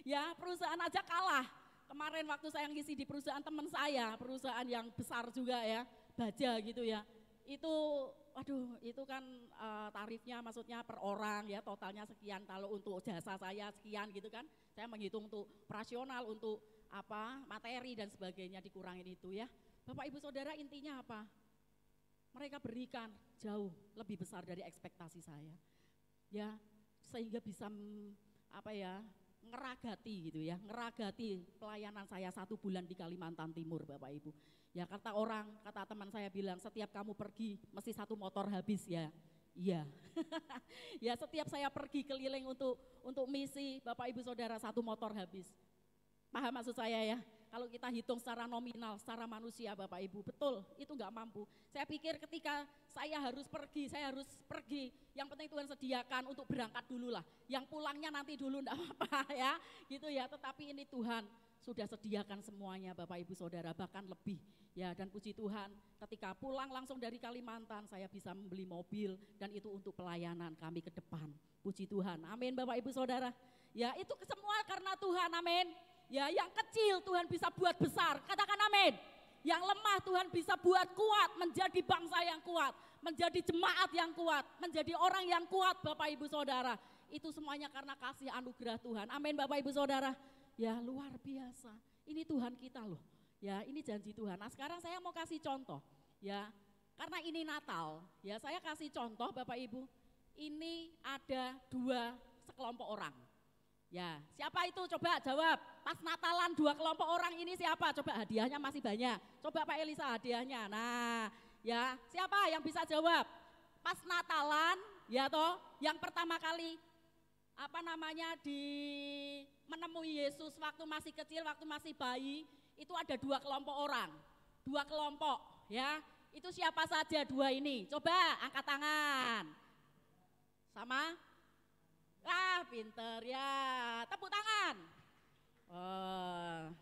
ya perusahaan aja kalah. Kemarin waktu saya ngisi di perusahaan teman saya, perusahaan yang besar juga ya, baja gitu ya. Itu kan tarifnya maksudnya per orang ya, totalnya sekian, kalau untuk jasa saya sekian gitu kan. Saya menghitung untuk operasional, untuk materi dan sebagainya dikurangin itu ya. Bapak Ibu Saudara intinya apa? Mereka berikan jauh lebih besar dari ekspektasi saya. Ya, sehingga bisa ngeragati gitu ya, ngeragati pelayanan saya 1 bulan di Kalimantan Timur Bapak Ibu. Ya kata teman saya bilang, setiap kamu pergi mesti 1 motor habis ya. Iya. Ya setiap saya pergi keliling untuk misi Bapak Ibu Saudara 1 motor habis. Paham maksud saya ya? Kalau kita hitung secara nominal, secara manusia Bapak Ibu, betul itu enggak mampu. Saya pikir ketika saya harus pergi, yang penting Tuhan sediakan untuk berangkat dulu lah. Yang pulangnya nanti dulu enggak apa-apa ya, gitu ya. Tetapi ini Tuhan sudah sediakan semuanya Bapak Ibu Saudara, bahkan lebih. Ya dan puji Tuhan ketika pulang langsung dari Kalimantan saya bisa membeli mobil dan itu untuk pelayanan kami ke depan. Puji Tuhan, amin Bapak Ibu Saudara. Ya itu semua karena Tuhan, amin. Ya yang kecil Tuhan bisa buat besar, katakan amin. Yang lemah Tuhan bisa buat kuat, menjadi bangsa yang kuat, menjadi jemaat yang kuat, menjadi orang yang kuat Bapak Ibu Saudara. Itu semuanya karena kasih anugerah Tuhan, amin Bapak Ibu Saudara. Ya luar biasa, ini Tuhan kita loh. Ya ini janji Tuhan. Nah sekarang saya mau kasih contoh ya, karena ini Natal ya, saya kasih contoh Bapak Ibu. Ini ada 2 sekelompok orang. Ya, siapa itu? Coba jawab. Pas Natalan 2 kelompok orang ini siapa? Coba, hadiahnya masih banyak. Coba Pak Elisa hadiahnya. Nah, ya, siapa yang bisa jawab? Pas Natalan, ya toh, yang pertama kali menemui Yesus waktu masih kecil, waktu masih bayi, itu ada 2 kelompok orang. 2 kelompok, ya. Itu siapa saja 2 ini? Coba angkat tangan. Sama? Pinter ya, tepuk tangan.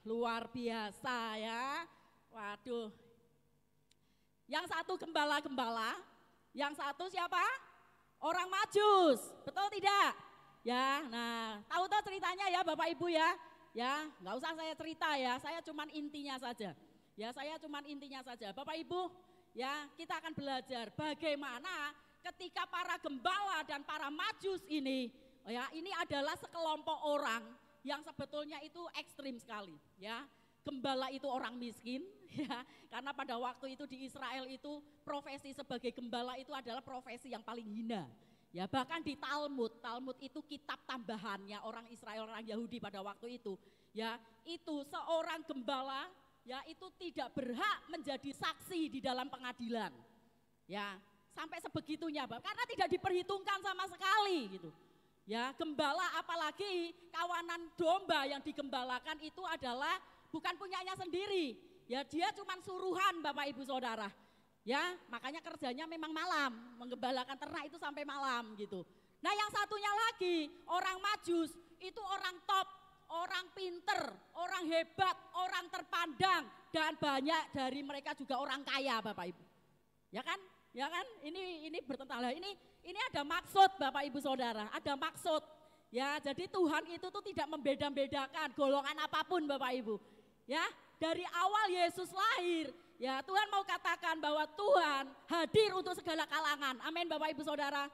Luar biasa ya. Waduh. Yang satu gembala-gembala, yang satu siapa? Orang Majus, betul tidak? Ya, nah tahu ceritanya ya Bapak Ibu ya. Ya, nggak usah saya cerita ya, saya cuman intinya saja. Ya, saya cuman intinya saja. Bapak Ibu, ya kita akan belajar bagaimana ketika para gembala dan para majus ini, ya ini adalah sekelompok orang yang sebetulnya itu ekstrim sekali, ya. Gembala itu orang miskin, ya, karena pada waktu itu di Israel itu profesi sebagai gembala itu adalah profesi yang paling hina. Ya, bahkan di Talmud itu kitab tambahannya orang Israel, orang Yahudi pada waktu itu. Ya, itu seorang gembala ya itu tidak berhak menjadi saksi di dalam pengadilan. Ya, sampai sebegitunya, karena tidak diperhitungkan sama sekali gitu. Ya, gembala apalagi kawanan domba yang digembalakan itu adalah bukan punyanya sendiri. Ya, dia cuma suruhan Bapak Ibu Saudara. Ya, makanya kerjanya memang malam, menggembalakan ternak itu sampai malam gitu. Nah, yang satunya lagi, orang Majus itu orang top, orang pinter, orang hebat, orang terpandang, dan banyak dari mereka juga orang kaya Bapak Ibu. Ya kan? Ya kan? Ini bertentangan. Ini ada maksud Bapak Ibu Saudara, ada maksud. Ya, jadi Tuhan itu tuh tidak membeda-bedakan golongan apapun Bapak Ibu. Ya, dari awal Yesus lahir, ya Tuhan mau katakan bahwa Tuhan hadir untuk segala kalangan. Amin Bapak Ibu Saudara.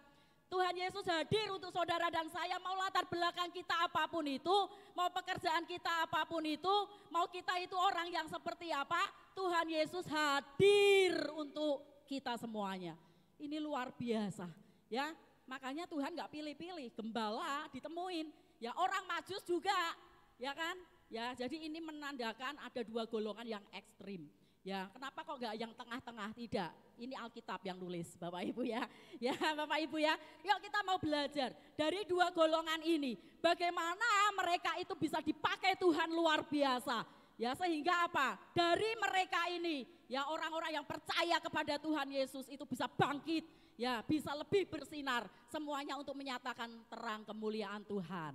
Tuhan Yesus hadir untuk saudara dan saya, mau latar belakang kita apapun itu, mau pekerjaan kita apapun itu, mau kita itu orang yang seperti apa, Tuhan Yesus hadir untuk kita semuanya. Ini luar biasa, ya. Makanya Tuhan nggak pilih-pilih, gembala ditemuin, ya orang Majus juga, ya kan? Ya, jadi ini menandakan ada dua golongan yang ekstrim. Ya, kenapa kok enggak yang tengah-tengah? Tidak, ini Alkitab yang nulis Bapak Ibu ya. Ya Bapak Ibu ya, yuk kita mau belajar dari dua golongan ini. Bagaimana mereka itu bisa dipakai Tuhan luar biasa. Ya sehingga apa? Dari mereka ini, ya orang-orang yang percaya kepada Tuhan Yesus itu bisa bangkit. Ya bisa lebih bersinar, semuanya untuk menyatakan terang kemuliaan Tuhan.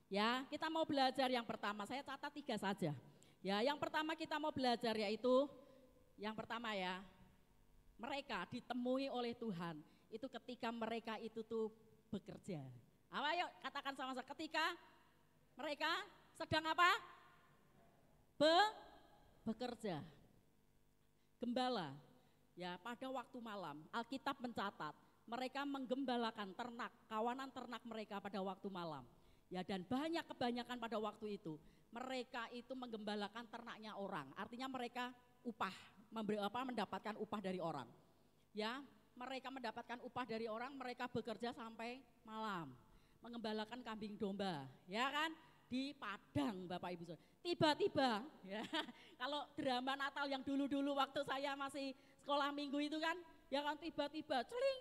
Ya kita mau belajar yang pertama, saya catat 3 saja. Ya yang pertama kita mau belajar yaitu, yang pertama ya, mereka ditemui oleh Tuhan itu ketika mereka itu tuh bekerja. Apa yuk katakan sama-sama, ketika mereka sedang apa? Bekerja. Gembala, ya pada waktu malam Alkitab mencatat mereka menggembalakan ternak, kawanan ternak mereka pada waktu malam. Ya dan kebanyakan pada waktu itu mereka itu menggembalakan ternaknya orang, artinya mereka upah, mendapatkan upah dari orang. Ya, mereka mendapatkan upah dari orang, mereka bekerja sampai malam, mengembalakan kambing domba, ya kan, di padang Bapak Ibu Saudara. Tiba-tiba, ya, kalau drama Natal yang dulu-dulu waktu saya masih sekolah minggu itu kan, ya kan tiba-tiba, celing,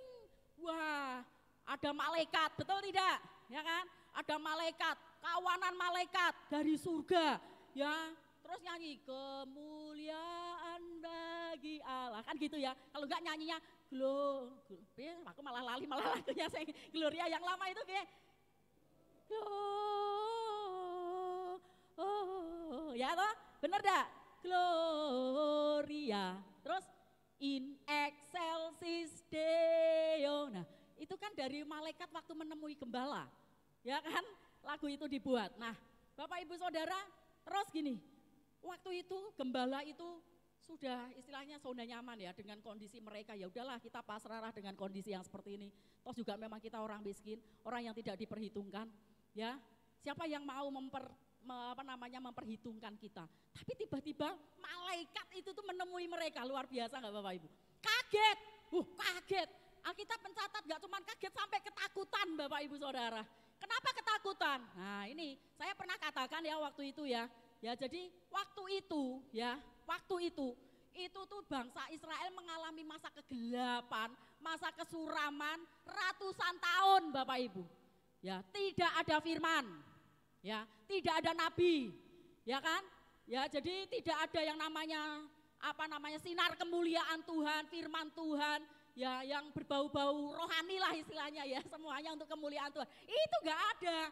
wah, ada malaikat, betul tidak? Ya kan, ada malaikat, kawanan malaikat dari surga, ya. Terus nyanyi kemuliaan bagi Allah, kan gitu ya. Kalau enggak nyanyinya aku malah lali, malah lagunya saya Gloria yang lama itu kayak ya toh, bener dah? Gloria. Terus in excelsis Deo. Nah, itu kan dari malaikat waktu menemui gembala. Ya kan? Lagu itu dibuat. Nah, Bapak Ibu Saudara, terus gini. Waktu itu gembala itu sudah istilahnya zona nyaman ya dengan kondisi mereka, ya udahlah kita pasrah dengan kondisi yang seperti ini. Toh juga memang kita orang miskin, orang yang tidak diperhitungkan, ya. Siapa yang mau memperhitungkan kita? Tapi tiba-tiba malaikat itu tuh menemui mereka, luar biasa nggak Bapak Ibu? Kaget, kaget. Alkitab mencatat nggak cuma kaget, sampai ketakutan Bapak Ibu Saudara. Kenapa ketakutan? Nah ini saya pernah katakan ya waktu itu ya. Ya jadi waktu itu tuh bangsa Israel mengalami masa kegelapan, masa kesuraman ratusan tahun Bapak Ibu. Ya tidak ada firman, ya tidak ada nabi, ya kan? Ya jadi tidak ada yang namanya sinar kemuliaan Tuhan, firman Tuhan, ya yang berbau-bau rohani lah istilahnya ya, semuanya untuk kemuliaan Tuhan. Itu enggak ada.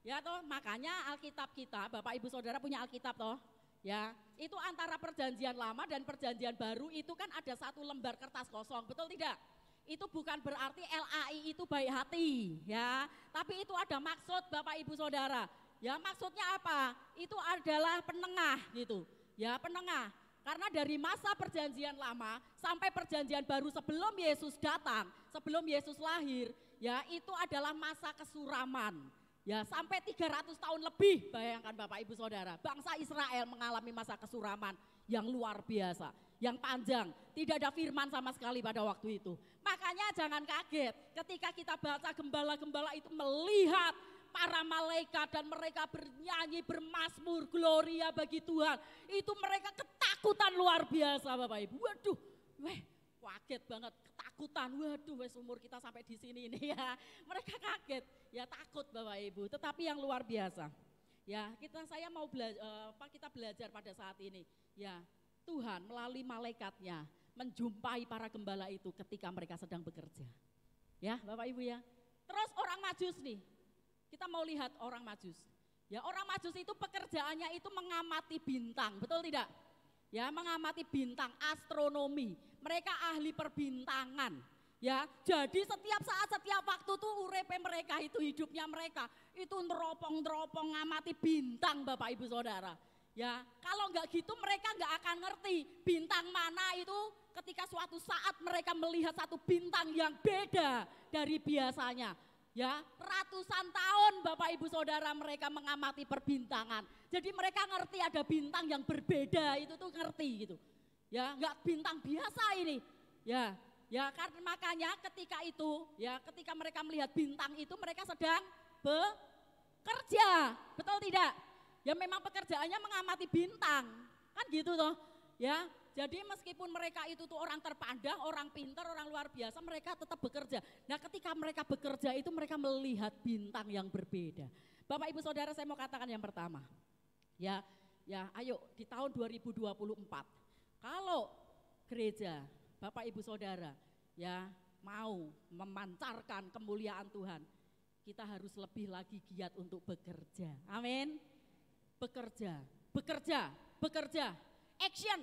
Ya toh, makanya Alkitab kita, Bapak Ibu Saudara punya Alkitab toh, ya itu antara perjanjian lama dan perjanjian baru itu kan ada satu lembar kertas kosong, betul tidak? Itu bukan berarti LAI itu baik hati, ya, tapi itu ada maksud Bapak Ibu Saudara, Ya maksudnya apa? Itu adalah penengah gitu. Ya penengah. Karena dari masa perjanjian lama sampai perjanjian baru sebelum Yesus datang, sebelum Yesus lahir, ya itu adalah masa kesuraman. Ya sampai 300 tahun lebih, bayangkan Bapak Ibu Saudara, bangsa Israel mengalami masa kesuraman yang luar biasa, yang panjang, tidak ada firman sama sekali pada waktu itu. Makanya jangan kaget ketika kita baca gembala-gembala itu melihat para malaikat dan mereka bernyanyi bermazmur gloria bagi Tuhan. Itu mereka ketakutan luar biasa Bapak Ibu. Waduh, kaget banget, ketakutan. Waduh, umur kita sampai di sini ini ya. Mereka kaget, ya takut Bapak Ibu. Tetapi yang luar biasa. Ya, saya mau kita belajar pada saat ini. Ya, Tuhan melalui malaikatnya menjumpai para gembala itu ketika mereka sedang bekerja. Ya, Bapak Ibu ya. Terus orang Majus nih. Kita mau lihat orang Majus. Ya, orang Majus itu pekerjaannya itu mengamati bintang, betul tidak? Ya, mengamati bintang, astronomi. Mereka ahli perbintangan. Ya, jadi setiap saat, setiap waktu tuh urepe mereka itu, hidupnya mereka itu neropong-neropong ngamati bintang Bapak Ibu Saudara. Ya, kalau enggak gitu mereka enggak akan ngerti bintang mana itu ketika suatu saat mereka melihat satu bintang yang beda dari biasanya. Ya, ratusan tahun Bapak Ibu Saudara mereka mengamati perbintangan. Jadi mereka ngerti ada bintang yang berbeda, itu tuh ngerti gitu. Ya, enggak bintang biasa ini. Ya, karena makanya ketika itu, ya ketika mereka melihat bintang itu mereka sedang bekerja. Betul tidak? Ya memang pekerjaannya mengamati bintang. Kan gitu toh. Ya, jadi meskipun mereka itu tuh orang terpandang, orang pintar, orang luar biasa, mereka tetap bekerja. Nah ketika mereka bekerja itu mereka melihat bintang yang berbeda. Bapak Ibu Saudara saya mau katakan yang pertama. Ya ayo di tahun 2024. Kalau gereja, Bapak Ibu Saudara ya mau memancarkan kemuliaan Tuhan, kita harus lebih lagi giat untuk bekerja. Amin. Bekerja. Action.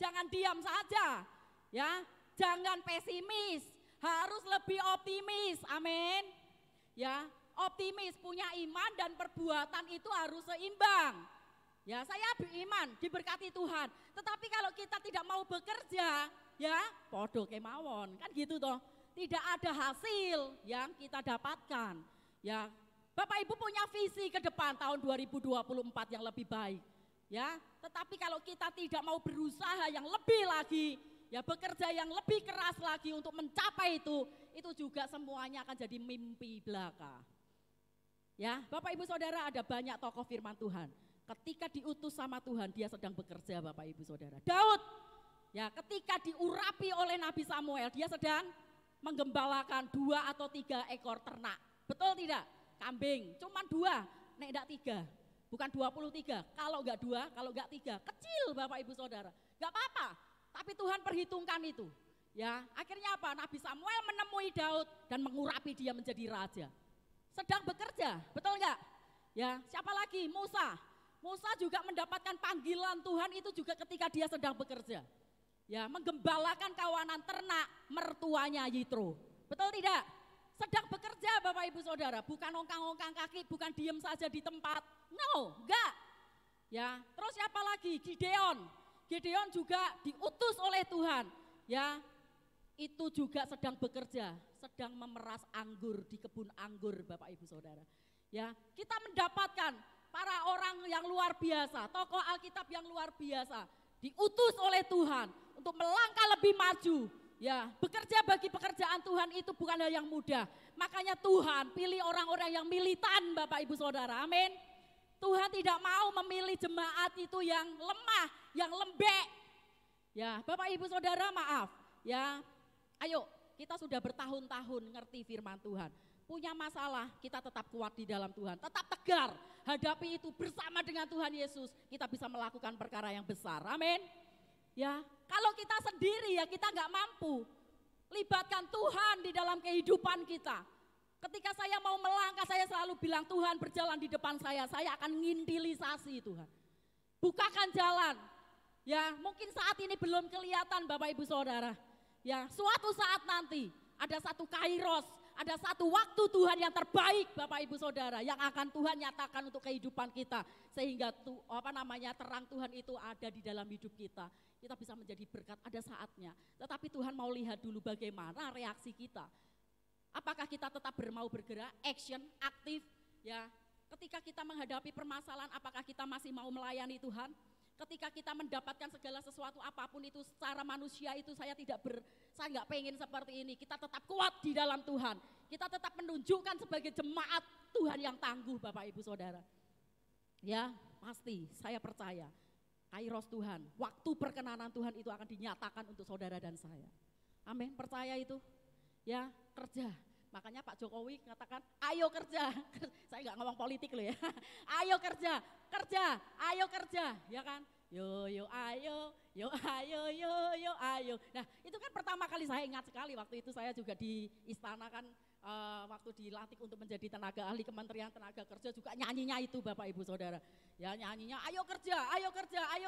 Jangan diam saja. Ya, jangan pesimis, harus lebih optimis. Amin. Ya, optimis, punya iman dan perbuatan itu harus seimbang. Ya, saya beriman, diberkati Tuhan. Tetapi kalau kita tidak mau bekerja, ya, podo kemawon, kan gitu toh. Tidak ada hasil yang kita dapatkan. Ya, Bapak Ibu punya visi ke depan tahun 2024 yang lebih baik. Ya, tetapi kalau kita tidak mau berusaha yang lebih lagi, ya bekerja yang lebih keras lagi untuk mencapai itu juga semuanya akan jadi mimpi belaka. Ya, Bapak Ibu Saudara ada banyak tokoh firman Tuhan. Ketika diutus sama Tuhan, dia sedang bekerja Bapak Ibu Saudara. Daud, ya ketika diurapi oleh Nabi Samuel, dia sedang menggembalakan 2 atau 3 ekor ternak. Betul tidak? Kambing, cuman 2, nek enggak 3. Bukan 23, kalau enggak 2, kalau enggak 3, kecil Bapak Ibu Saudara. Enggak apa-apa, tapi Tuhan perhitungkan itu. Ya, akhirnya apa? Nabi Samuel menemui Daud dan mengurapi dia menjadi raja. Sedang bekerja, betul enggak? Ya, siapa lagi? Musa. Musa juga mendapatkan panggilan Tuhan itu juga ketika dia sedang bekerja. Ya, menggembalakan kawanan ternak mertuanya Yitro. Betul tidak? Sedang bekerja Bapak Ibu Saudara, bukan ongkang-ongkang kaki, bukan diem saja di tempat. No, enggak. Ya, terus siapa lagi? Gideon. Gideon juga diutus oleh Tuhan. Ya, itu juga sedang bekerja, sedang memeras anggur di kebun anggur Bapak Ibu Saudara. Ya, kita mendapatkan para orang yang luar biasa, tokoh Alkitab yang luar biasa, diutus oleh Tuhan untuk melangkah lebih maju. Ya, bekerja bagi pekerjaan Tuhan itu bukan hal yang mudah. Makanya Tuhan pilih orang-orang yang militan Bapak Ibu Saudara. Amin. Tuhan tidak mau memilih jemaat itu yang lemah, yang lembek. Ya, Bapak Ibu Saudara maaf. Ya, ayo kita sudah bertahun-tahun ngerti firman Tuhan. Punya masalah, kita tetap kuat di dalam Tuhan. Tetap tegar, hadapi itu bersama dengan Tuhan Yesus. Kita bisa melakukan perkara yang besar. Amin. Ya, kalau kita sendiri ya kita nggak mampu. Libatkan Tuhan di dalam kehidupan kita. Ketika saya mau melangkah, saya selalu bilang Tuhan berjalan di depan saya akan ngintilisasi Tuhan. Bukakan jalan. Ya, mungkin saat ini belum kelihatan Bapak Ibu Saudara. Ya, suatu saat nanti ada satu kairos, ada satu waktu Tuhan yang terbaik Bapak Ibu Saudara yang akan Tuhan nyatakan untuk kehidupan kita sehingga terang Tuhan itu ada di dalam hidup kita. Kita bisa menjadi berkat ada saatnya. Tetapi Tuhan mau lihat dulu bagaimana reaksi kita. Apakah kita tetap mau bergerak, action, aktif ya. Ketika kita menghadapi permasalahan apakah kita masih mau melayani Tuhan? Ketika kita mendapatkan segala sesuatu apapun itu secara manusia itu saya nggak pengen seperti ini. Kita tetap kuat di dalam Tuhan. Kita tetap menunjukkan sebagai jemaat Tuhan yang tangguh Bapak Ibu Saudara. Ya pasti saya percaya kairos Tuhan, waktu perkenanan Tuhan itu akan dinyatakan untuk saudara dan saya. Amin, percaya itu. Ya kerja. Makanya Pak Jokowi katakan, ayo kerja. Saya nggak ngomong politik loh ya. Ayo kerja, ayo kerja, ya kan? Yo, ayo, ayo. Nah itu kan pertama kali saya ingat sekali waktu itu saya juga di istana kan, waktu dilantik untuk menjadi tenaga ahli Kementerian Tenaga Kerja juga nyanyinya itu Bapak Ibu Saudara. Ya nyanyinya ayo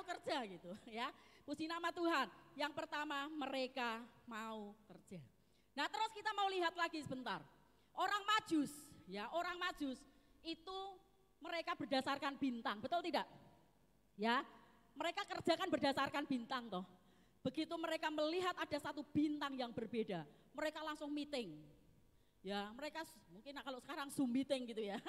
kerja gitu ya. Puji nama Tuhan. Yang pertama mereka mau kerja. Nah terus kita mau lihat lagi sebentar, orang Majus itu mereka berdasarkan bintang, betul tidak? Ya, mereka kerjakan berdasarkan bintang toh. Begitu mereka melihat ada satu bintang yang berbeda, mereka langsung meeting. Ya mereka mungkin kalau sekarang Zoom meeting gitu ya,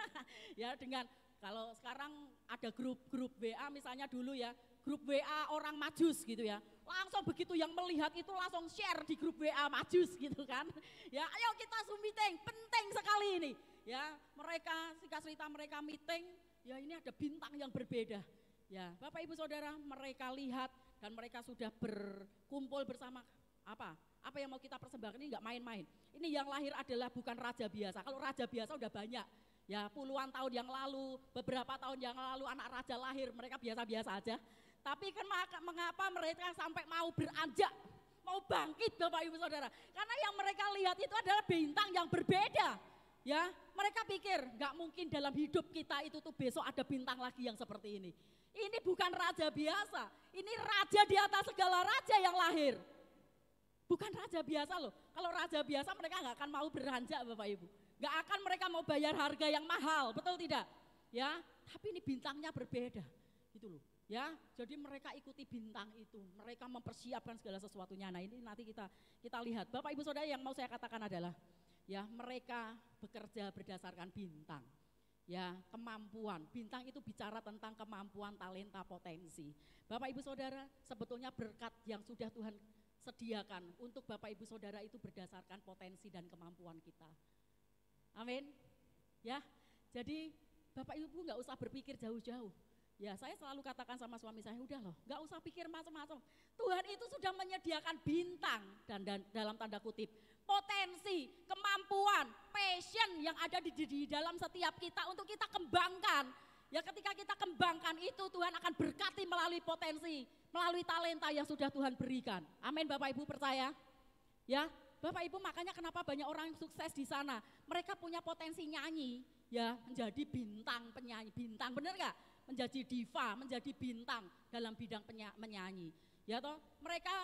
ya dengan kalau sekarang ada grup WA misalnya dulu ya, grup WA orang Majus gitu ya. Langsung begitu yang melihat itu langsung share di grup WA Majus gitu kan. Ya ayo kita Zoom meeting, penting sekali ini. Ya mereka singkat cerita mereka meeting, ya ini ada bintang yang berbeda. Ya Bapak Ibu Saudara mereka lihat dan mereka sudah berkumpul bersama apa yang mau kita persembahkan ini enggak main-main. Ini yang lahir adalah bukan raja biasa. Kalau raja biasa udah banyak. Ya puluhan tahun yang lalu, beberapa tahun yang lalu anak raja lahir, mereka biasa-biasa aja. Tapi kan mengapa mereka sampai mau beranjak, mau bangkit Bapak Ibu Saudara? Karena yang mereka lihat itu adalah bintang yang berbeda. Ya, mereka pikir nggak mungkin dalam hidup kita itu tuh besok ada bintang lagi yang seperti ini. Ini bukan raja biasa, ini raja di atas segala raja yang lahir. Bukan raja biasa loh, kalau raja biasa mereka nggak akan mau beranjak Bapak Ibu. Nggak akan mereka mau bayar harga yang mahal, betul tidak? Ya, tapi ini bintangnya berbeda, gitu loh. Ya, jadi mereka ikuti bintang itu, mereka mempersiapkan segala sesuatunya. Nah ini nanti kita lihat. Bapak Ibu Saudara yang mau saya katakan adalah, ya mereka bekerja berdasarkan bintang. Ya, kemampuan, bintang itu bicara tentang kemampuan, talenta, potensi. Bapak Ibu Saudara, sebetulnya berkat yang sudah Tuhan sediakan untuk Bapak Ibu Saudara itu berdasarkan potensi dan kemampuan kita. Amin. Ya, jadi Bapak Ibu nggak usah berpikir jauh-jauh. Ya saya selalu katakan sama suami saya, udah loh gak usah pikir macam-macam. Tuhan itu sudah menyediakan bintang dan dalam tanda kutip potensi, kemampuan, passion yang ada di dalam setiap kita untuk kita kembangkan. Ya ketika kita kembangkan itu Tuhan akan berkati melalui potensi, melalui talenta yang sudah Tuhan berikan. Amin Bapak Ibu percaya? Ya Bapak Ibu makanya kenapa banyak orang yang sukses di sana. Mereka punya potensi nyanyi, ya menjadi bintang penyanyi, bintang bener gak? Menjadi diva, menjadi bintang dalam bidang menyanyi. Ya toh, mereka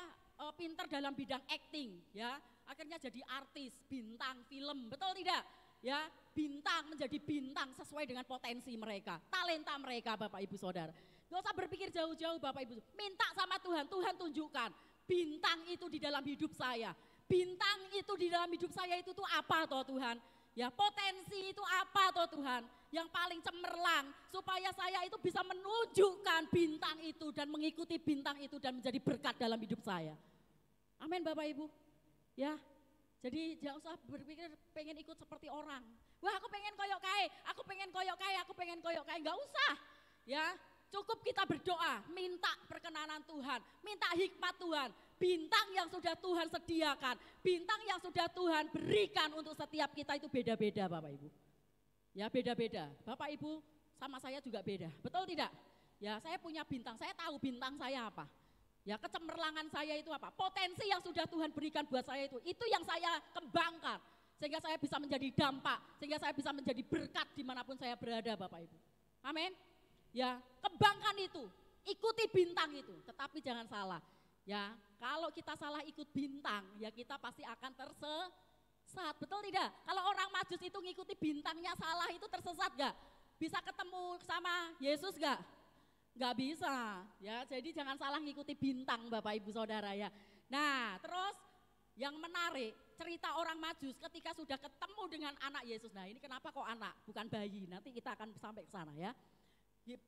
pintar dalam bidang acting, ya. Akhirnya jadi artis, bintang film, betul tidak? Ya, bintang menjadi bintang sesuai dengan potensi mereka, talenta mereka Bapak Ibu Saudara. Gak usah berpikir jauh-jauh Bapak Ibu, minta sama Tuhan, Tuhan tunjukkan bintang itu di dalam hidup saya. Bintang itu di dalam hidup saya itu tuh apa toh Tuhan? Ya potensi itu apa toh Tuhan? Yang paling cemerlang supaya saya itu bisa menunjukkan bintang itu dan mengikuti bintang itu dan menjadi berkat dalam hidup saya. Amin Bapak Ibu. Ya. Jadi jangan usah berpikir pengen ikut seperti orang. Wah aku pengen koyok kae, aku pengen koyok kae, aku pengen koyok kae. Enggak usah. Ya, cukup kita berdoa, minta perkenanan Tuhan, minta hikmat Tuhan. Bintang yang sudah Tuhan sediakan, bintang yang sudah Tuhan berikan untuk setiap kita itu beda-beda Bapak Ibu. Ya beda-beda, Bapak Ibu sama saya juga beda, betul tidak? Ya saya punya bintang, saya tahu bintang saya apa. Ya kecemerlangan saya itu apa, potensi yang sudah Tuhan berikan buat saya itu yang saya kembangkan. Sehingga saya bisa menjadi dampak, sehingga saya bisa menjadi berkat dimanapun saya berada Bapak Ibu. Amin. Ya kembangkan itu, ikuti bintang itu, tetapi jangan salah. Ya, kalau kita salah ikut bintang, ya kita pasti akan tersesat. tersesat, betul tidak? Kalau orang Majus itu ngikuti bintangnya salah itu tersesat gak? Bisa ketemu sama Yesus gak? Gak bisa, ya. Jadi jangan salah ngikuti bintang Bapak Ibu Saudara ya. Nah terus yang menarik cerita orang Majus ketika sudah ketemu dengan anak Yesus. Nah ini kenapa kok anak bukan bayi, nanti kita akan sampai ke sana ya.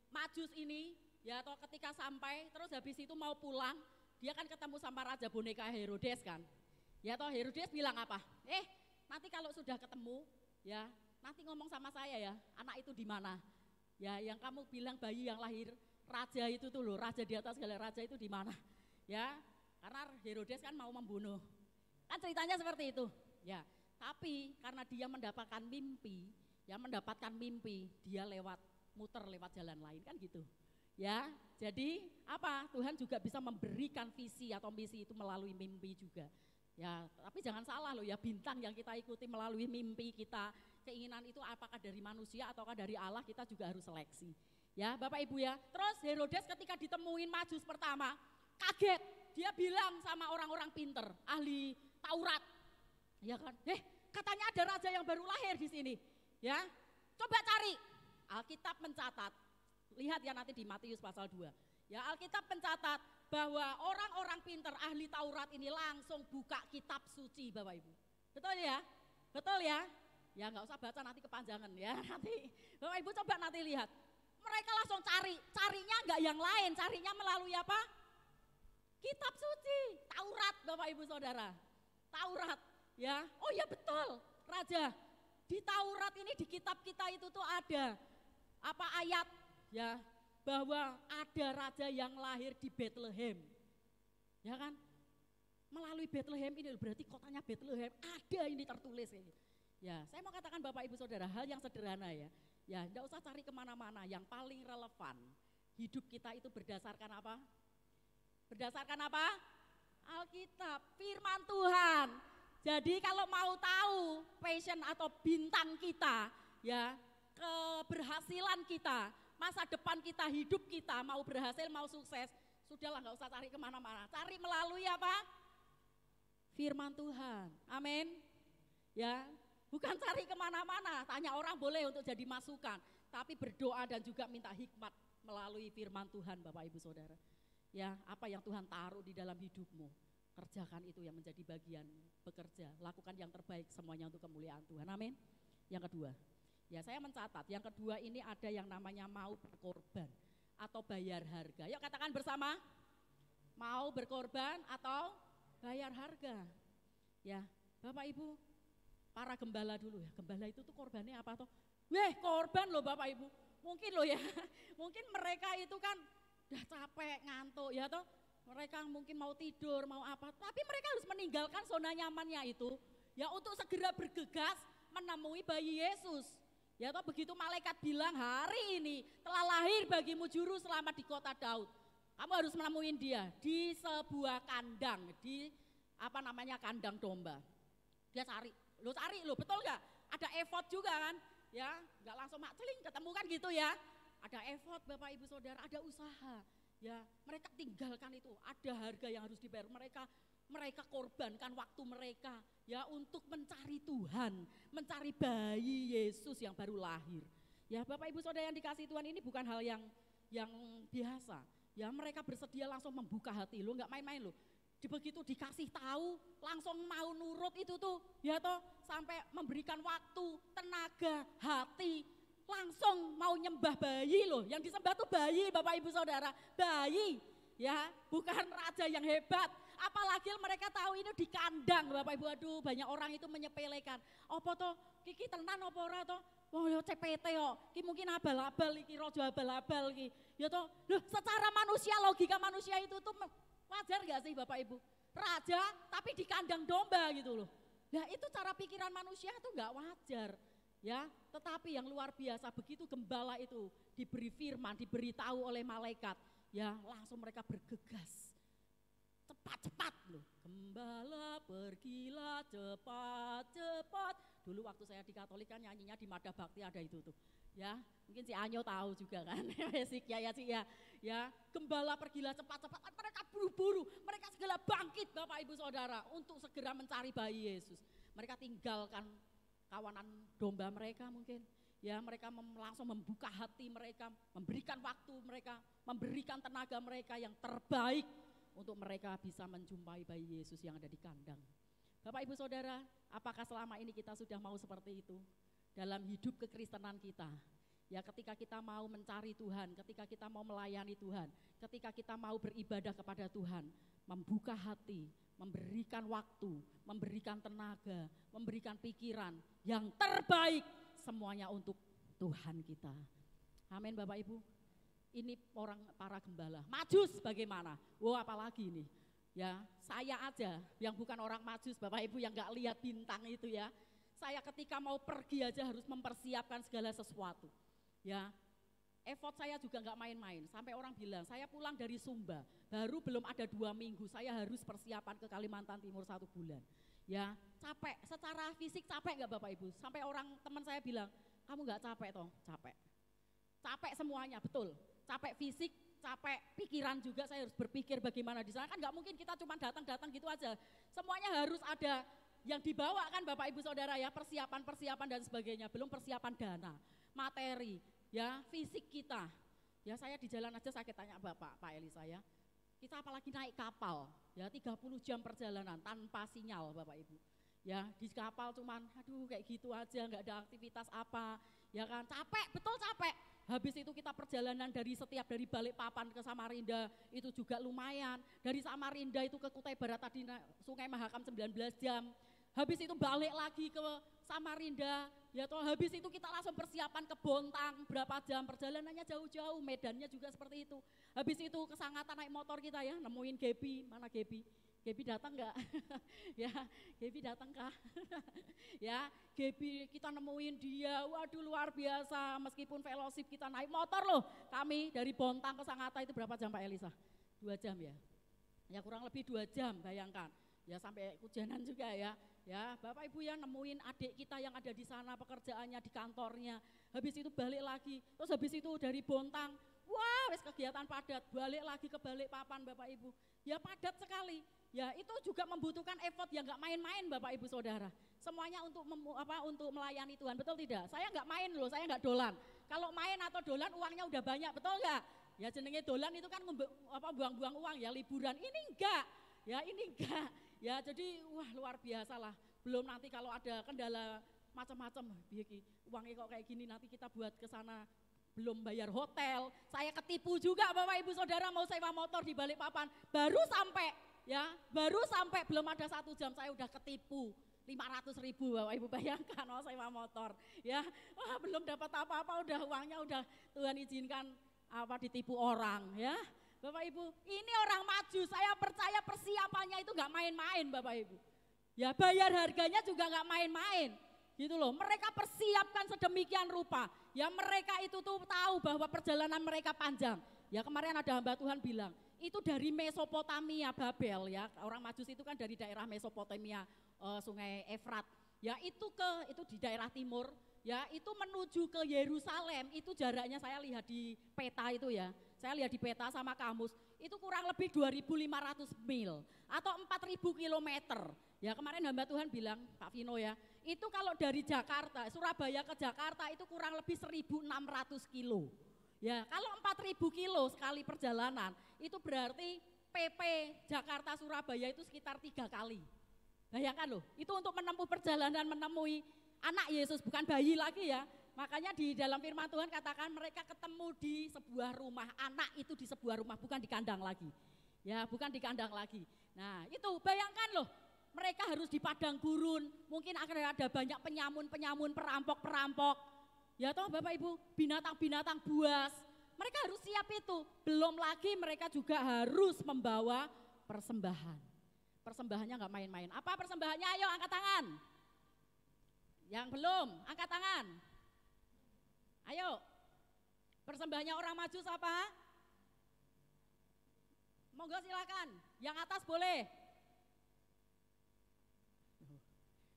Majus ini ya atau ketika sampai terus habis itu mau pulang, dia kan ketemu sama raja boneka Herodes kan. Ya toh Herodes bilang apa? Nanti kalau sudah ketemu ya nanti ngomong sama saya ya, anak itu di mana? Ya yang kamu bilang bayi yang lahir raja itu tuh loh, raja di atas segala raja itu di mana? Ya karena Herodes kan mau membunuh. Kan ceritanya seperti itu. Ya, tapi karena dia mendapatkan mimpi, dia muter lewat jalan lain kan gitu. Ya, jadi apa? Tuhan juga bisa memberikan visi atau misi itu melalui mimpi juga. Ya, tapi jangan salah loh ya, bintang yang kita ikuti melalui mimpi kita, keinginan itu apakah dari manusia ataukah dari Allah, kita juga harus seleksi. Ya, Bapak Ibu ya. Terus Herodes ketika ditemuin Majus pertama, kaget. Dia bilang sama orang-orang pinter, ahli Taurat. Ya kan? Katanya ada raja yang baru lahir di sini. Ya. Coba cari. Alkitab mencatat. Lihat ya nanti di Matius pasal 2. Ya, Alkitab mencatat bahwa orang-orang pinter ahli Taurat ini langsung buka kitab suci Bapak Ibu. Betul ya? Betul ya? Ya enggak usah baca nanti kepanjangan ya. Nanti Bapak Ibu coba nanti lihat. Mereka langsung carinya enggak yang lain, carinya melalui apa? Kitab suci, Taurat Bapak Ibu Saudara. Taurat ya. Oh ya betul, Raja. Di Taurat ini di kitab kita itu tuh ada apa ayat ya bahwa ada raja yang lahir di Bethlehem. Ya kan? Melalui Bethlehem ini berarti kotanya Bethlehem ada ini tertulis ini. Ya, saya mau katakan Bapak Ibu Saudara hal yang sederhana ya. Ya, enggak usah cari kemana-mana, yang paling relevan hidup kita itu berdasarkan apa? Berdasarkan apa? Alkitab, firman Tuhan. Jadi kalau mau tahu passion atau bintang kita, ya keberhasilan kita, masa depan kita, hidup kita, mau berhasil, mau sukses, sudahlah nggak usah cari kemana-mana. Cari melalui apa? Firman Tuhan, amin. Ya, bukan cari kemana-mana, tanya orang boleh untuk jadi masukan, tapi berdoa dan juga minta hikmat melalui firman Tuhan Bapak Ibu Saudara. Ya, apa yang Tuhan taruh di dalam hidupmu, kerjakan itu yang menjadi bagianmu, bekerja, lakukan yang terbaik semuanya untuk kemuliaan Tuhan, amin. Yang kedua, ya saya mencatat, yang kedua ini ada yang namanya mau berkorban atau bayar harga. Yuk katakan bersama, mau berkorban atau bayar harga. Ya, Bapak Ibu, para gembala dulu ya, gembala itu tuh korbannya apa toh? Korban loh Bapak Ibu, mungkin loh ya, mungkin mereka itu kan udah capek, ngantuk ya toh, mereka mungkin mau tidur, mau apa, tapi mereka harus meninggalkan zona nyamannya itu, ya untuk segera bergegas menemui bayi Yesus. Ya toh begitu malaikat bilang hari ini telah lahir bagimu juru selamat di kota Daud. Kamu harus menemuin dia di sebuah kandang, di apa namanya kandang domba. Dia cari lo betul gak? Ada efod juga kan? Ya gak langsung makceling ketemu kan gitu ya. Ada effort Bapak Ibu Saudara, ada usaha. Ya, mereka tinggalkan itu, ada harga yang harus dibayar. Mereka korbankan waktu mereka ya untuk mencari Tuhan, mencari bayi Yesus yang baru lahir. Ya, Bapak Ibu Saudara yang dikasihi Tuhan, ini bukan hal yang biasa. Ya, mereka bersedia langsung membuka hati lo, enggak main-main lo. Begitu dikasih tahu langsung mau nurut itu tuh, ya toh sampai memberikan waktu, tenaga, hati. Langsung mau nyembah bayi loh, yang disembah tuh bayi Bapak Ibu Saudara, bayi ya, bukan raja yang hebat. Apalagi mereka tahu ini di kandang Bapak Ibu, aduh banyak orang itu menyepelekan. Apa toh, kiki tenan apa ora toh, wah yo CPT yo, ki mungkin abal-abal iki, rojo abal-abal iki. Ya toh, loh secara manusia, logika manusia itu tuh wajar gak sih Bapak Ibu? Raja tapi di kandang domba gitu loh. Nah itu cara pikiran manusia itu gak wajar. Ya, tetapi yang luar biasa begitu gembala itu diberi firman, diberitahu oleh malaikat, ya langsung mereka bergegas. Cepat-cepat loh, gembala pergilah cepat-cepat. Dulu waktu saya di Katolik kan nyanyinya di Mada Bakti ada itu tuh. Ya, mungkin si Anyo tahu juga kan, basic ya Ci ya. Ya, gembala pergilah cepat-cepat, mereka buru-buru, mereka segala bangkit Bapak Ibu Saudara untuk segera mencari bayi Yesus. mereka tinggalkan kawanan domba mereka mungkin. Ya, mereka langsung membuka hati mereka, memberikan waktu mereka, memberikan tenaga mereka yang terbaik untuk mereka bisa menjumpai bayi Yesus yang ada di kandang. Bapak Ibu Saudara, apakah selama ini kita sudah mau seperti itu dalam hidup kekristenan kita? Ya, ketika kita mau mencari Tuhan, ketika kita mau melayani Tuhan, ketika kita mau beribadah kepada Tuhan, membuka hati, memberikan waktu, memberikan tenaga, memberikan pikiran yang terbaik, semuanya untuk Tuhan kita. Amin Bapak Ibu. Ini orang para gembala. Majus bagaimana? Apalagi ini. Ya, saya aja yang bukan orang Majus, Bapak Ibu, yang enggak lihat bintang itu ya. Saya ketika mau pergi aja harus mempersiapkan segala sesuatu. Ya, effort saya juga enggak main-main. Sampai orang bilang, saya pulang dari Sumba, baru belum ada 2 minggu, saya harus persiapan ke Kalimantan Timur 1 bulan. Ya, capek, secara fisik capek enggak Bapak Ibu? Sampai orang teman saya bilang, kamu enggak capek toh? Capek. Capek semuanya, betul. Capek fisik, capek pikiran juga, saya harus berpikir bagaimana di sana. Kan enggak mungkin kita cuma datang-datang gitu aja. Semuanya harus ada yang dibawa kan Bapak Ibu Saudara ya, persiapan-persiapan dan sebagainya. Belum persiapan dana, materi, ya fisik kita. Ya saya di jalan aja saya tanya Pak Eli saya, kita apalagi naik kapal, ya 30 jam perjalanan tanpa sinyal Bapak Ibu. Ya di kapal cuman aduh kayak gitu aja, enggak ada aktivitas apa, ya kan capek, betul capek. Habis itu kita perjalanan dari Balikpapan ke Samarinda itu juga lumayan. Dari Samarinda itu ke Kutai Barat tadi Sungai Mahakam 19 jam. Habis itu balik lagi ke Samarinda, ya toh habis itu kita langsung persiapan ke Bontang berapa jam, perjalanannya jauh-jauh, medannya juga seperti itu. Habis itu ke Sangatan naik motor kita ya, nemuin Gebi, mana Gebi? Gebi datang enggak? Ya, Gebi datang kah? Ya, Gebi kita nemuin dia, waduh luar biasa, meskipun fellowship kita naik motor loh, kami dari Bontang ke Sangatta itu berapa jam Pak Elisa? 2 jam ya? Ya kurang lebih 2 jam bayangkan, ya sampai hujanan juga ya. Ya Bapak Ibu ya nemuin adik kita yang ada di sana pekerjaannya di kantornya, habis itu balik lagi, terus habis itu dari Bontang, wah wes kegiatan padat, balik lagi ke Balikpapan Bapak Ibu, ya padat sekali. Ya itu juga membutuhkan effort yang enggak main-main Bapak Ibu Saudara. Semuanya untuk untuk melayani Tuhan, betul tidak? Saya enggak main loh, saya enggak dolan. Kalau main atau dolan uangnya udah banyak, betul enggak? Ya jenenge dolan itu kan buang-buang uang ya, liburan. Ini enggak. Ya ini enggak. Ya jadi wah luar biasa lah. Belum nanti kalau ada kendala macam-macam, uangnya kok kayak gini nanti kita buat ke sana. Belum bayar hotel, saya ketipu juga Bapak Ibu Saudara mau sewa motor di Balikpapan, baru sampai belum ada 1 jam saya udah ketipu 500.000 Bapak Ibu bayangkan mau sewa motor ya, belum dapat apa-apa udah uangnya udah Tuhan izinkan ditipu orang ya. Bapak Ibu ini orang maju, saya percaya persiapannya itu gak main-main Bapak Ibu ya, bayar harganya juga gak main-main gitu loh. Mereka persiapkan sedemikian rupa ya, mereka itu tuh tahu bahwa perjalanan mereka panjang ya. Kemarin ada hamba Tuhan bilang itu dari Mesopotamia Babel ya, orang Majus itu kan dari daerah Mesopotamia Sungai Efrat ya, itu di daerah timur ya, itu menuju ke Yerusalem itu jaraknya saya lihat di peta itu ya, saya lihat di peta sama kamus itu kurang lebih 2.500 mil atau 4.000 kilometer ya. Kemarin hamba Tuhan bilang Pak Vino ya, itu kalau dari Jakarta, Surabaya ke Jakarta itu kurang lebih 1.600 kilo ya. Kalau 4.000 kilo sekali perjalanan itu berarti PP Jakarta Surabaya itu sekitar 3 kali. Bayangkan loh, itu untuk menempuh perjalanan menemui anak Yesus, bukan bayi lagi ya. Makanya di dalam firman Tuhan katakan mereka ketemu di sebuah rumah, anak itu di sebuah rumah, bukan di kandang lagi. Ya, bukan di kandang lagi. Nah, itu bayangkan loh, mereka harus di padang gurun, mungkin akan ada banyak penyamun-penyamun, perampok-perampok. Ya toh Bapak Ibu, binatang-binatang buas. Mereka harus siap itu. Belum lagi mereka juga harus membawa persembahan. Persembahannya enggak main-main. Apa persembahannya? Ayo angkat tangan. Yang belum, angkat tangan. Ayo, persembahannya orang Majus apa? Monggo silakan, yang atas boleh.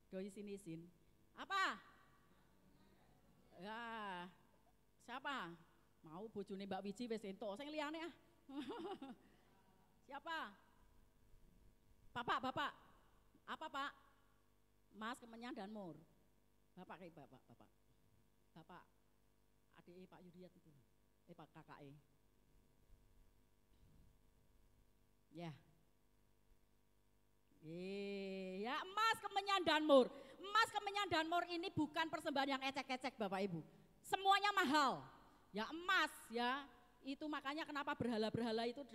Doi sini. Apa? Ya, siapa? Mau bojone Mbak Wiji wis entuk, sing liyane ah. Siapa? Bapak. Apa Pak? Mas Kemenyan dan Mur. Bapak adik Pak Yudiat itu. Pak kakak. Ya. Ya emas, kemenyan dan mur. Emas, kemenyan dan mur ini bukan persembahan yang ecek-ecek Bapak Ibu. Semuanya mahal. Ya emas ya. Itu makanya kenapa berhala-berhala itu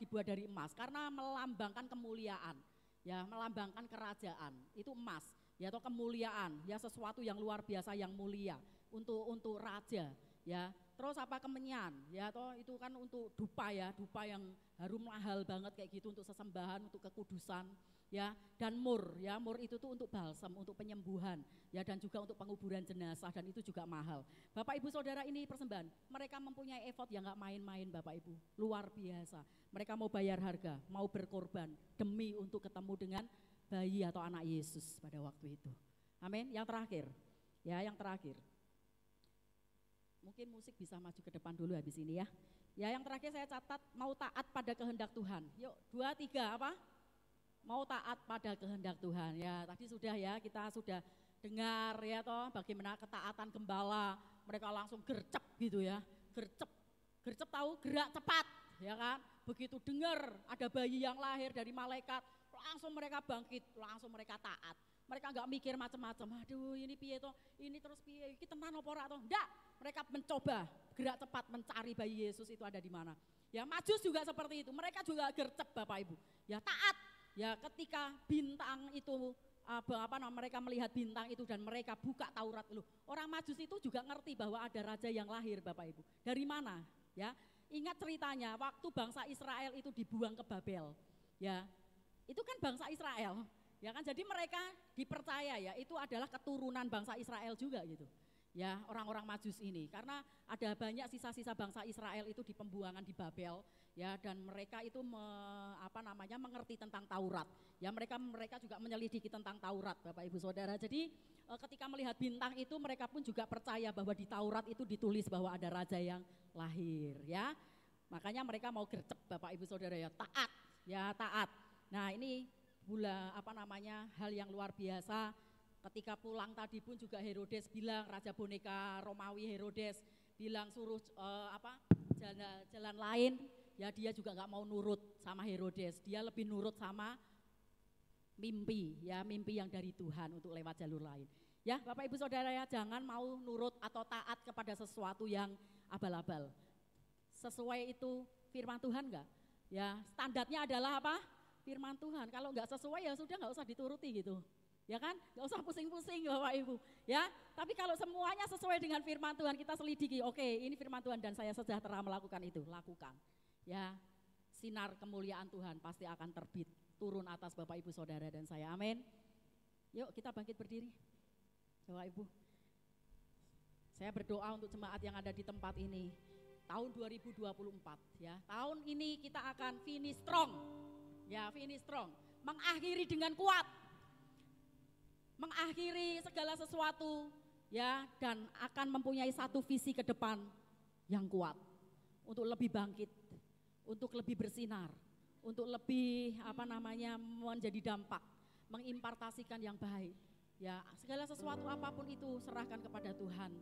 dibuat dari emas, karena melambangkan kemuliaan. Ya, melambangkan kerajaan. Itu emas. Ya, atau kemuliaan, ya sesuatu yang luar biasa yang mulia untuk raja, ya. Terus apa kemenyan, ya toh itu kan untuk dupa ya, dupa yang harum mahal banget kayak gitu untuk sesembahan, untuk kekudusan, ya. Dan mur, ya mur itu tuh untuk balsam, untuk penyembuhan, ya dan juga untuk penguburan jenazah dan itu juga mahal. Bapak Ibu Saudara ini persembahan, mereka mempunyai effort yang gak main-main Bapak Ibu, luar biasa. Mereka mau bayar harga, mau berkorban demi untuk ketemu dengan bayi atau anak Yesus pada waktu itu. Amin. Yang terakhir, ya yang terakhir. Mungkin musik bisa maju ke depan dulu habis ini ya. Ya yang terakhir saya catat, mau taat pada kehendak Tuhan. Yuk 2, 3 apa? Mau taat pada kehendak Tuhan. Ya tadi sudah ya, kita sudah dengar ya toh bagaimana ketaatan gembala. Mereka langsung gercep gitu ya. Gercep tahu gerak cepat ya kan. Begitu dengar ada bayi yang lahir dari malaikat, langsung mereka bangkit, langsung mereka taat. Mereka enggak mikir macam-macam. Aduh, ini piye toh? Ini terus piye? Iki tenan apa ora toh? Enggak. Mereka mencoba gerak cepat mencari bayi Yesus itu ada di mana. Ya, Majus juga seperti itu. Mereka juga gercep Bapak Ibu. Ya, taat. Ya, ketika bintang itu mereka melihat bintang itu dan mereka buka Taurat loh. Orang Majus itu juga ngerti bahwa ada raja yang lahir Bapak Ibu. Dari mana? Ya. Ingat ceritanya waktu bangsa Israel itu dibuang ke Babel. Ya. Itu kan bangsa Israel. Ya kan, jadi mereka dipercaya ya itu adalah keturunan bangsa Israel juga gitu. Ya, orang-orang Majus ini karena ada banyak sisa-sisa bangsa Israel itu di pembuangan di Babel ya, dan mereka itu mengerti tentang Taurat. Ya, mereka juga menyelidiki tentang Taurat Bapak Ibu Saudara. Jadi ketika melihat bintang itu mereka pun juga percaya bahwa di Taurat itu ditulis bahwa ada raja yang lahir ya. Makanya mereka mau gercep Bapak Ibu Saudara ya, taat. Ya, taat. Nah, ini hal yang luar biasa. Ketika pulang tadi pun juga Herodes bilang, Raja Boneka Romawi Herodes bilang suruh jalan lain, ya dia juga nggak mau nurut sama Herodes, dia lebih nurut sama mimpi yang dari Tuhan untuk lewat jalur lain. Ya Bapak Ibu Saudara ya, jangan mau nurut atau taat kepada sesuatu yang abal-abal. Sesuai itu firman Tuhan enggak? Ya standarnya adalah apa? Firman Tuhan. Kalau enggak sesuai ya sudah enggak usah dituruti gitu. Ya kan? Enggak usah pusing-pusing Bapak Ibu. Ya, tapi kalau semuanya sesuai dengan firman Tuhan, kita selidiki. Oke, ini firman Tuhan dan saya sejahtera melakukan itu, lakukan. Ya. Sinar kemuliaan Tuhan pasti akan terbit turun atas Bapak Ibu Saudara dan saya. Amin. Yuk kita bangkit berdiri. Bapak Ibu. Saya berdoa untuk jemaat yang ada di tempat ini. Tahun 2024 ya. Tahun ini kita akan finish strong. Ya, finish strong. Mengakhiri dengan kuat. Mengakhiri segala sesuatu ya, dan akan mempunyai satu visi ke depan yang kuat untuk lebih bangkit, untuk lebih bersinar, untuk lebih menjadi dampak, mengimpartasikan yang baik. Ya, segala sesuatu apapun itu serahkan kepada Tuhan.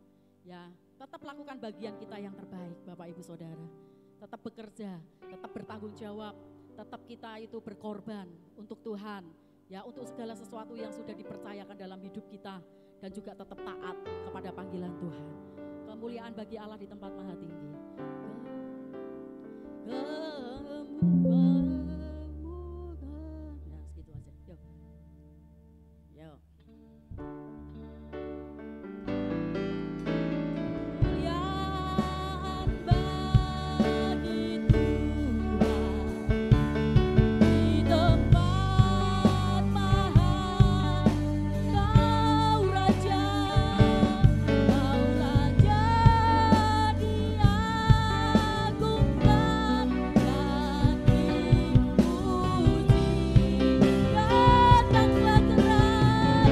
Ya, tetap lakukan bagian kita yang terbaik Bapak Ibu Saudara. Tetap bekerja, tetap bertanggung jawab, tetap kita itu berkorban untuk Tuhan. Ya, untuk segala sesuatu yang sudah dipercayakan dalam hidup kita dan juga tetap taat kepada panggilan Tuhan. Kemuliaan bagi Allah di tempat maha tinggi. Nah, segitu aja. Yuk. Yuk. Datanglah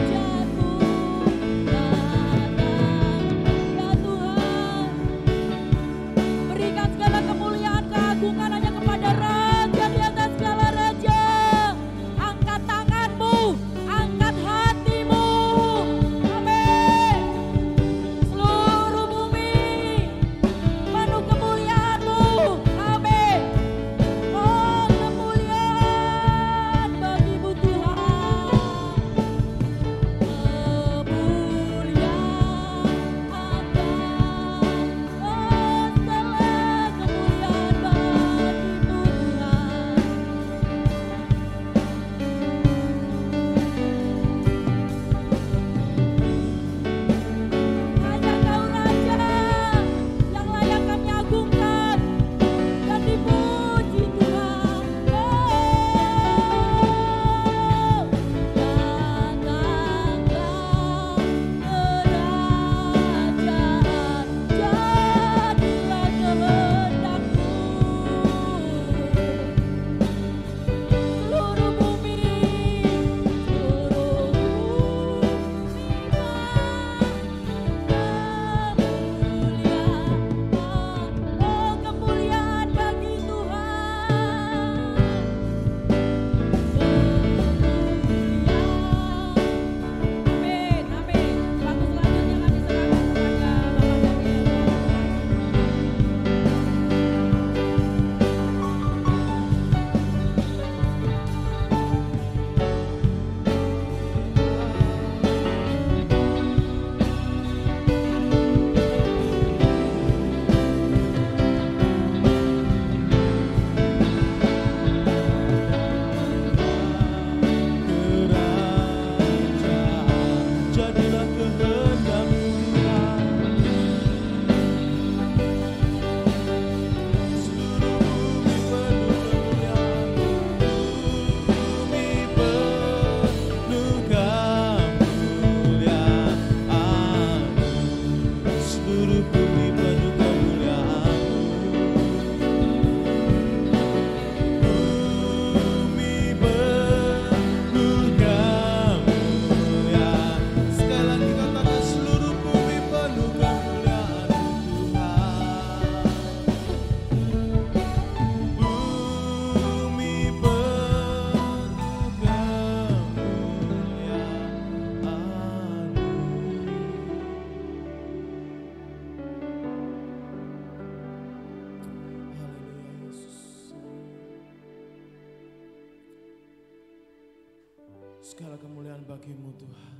Segala kemuliaan bagi-Mu Tuhan,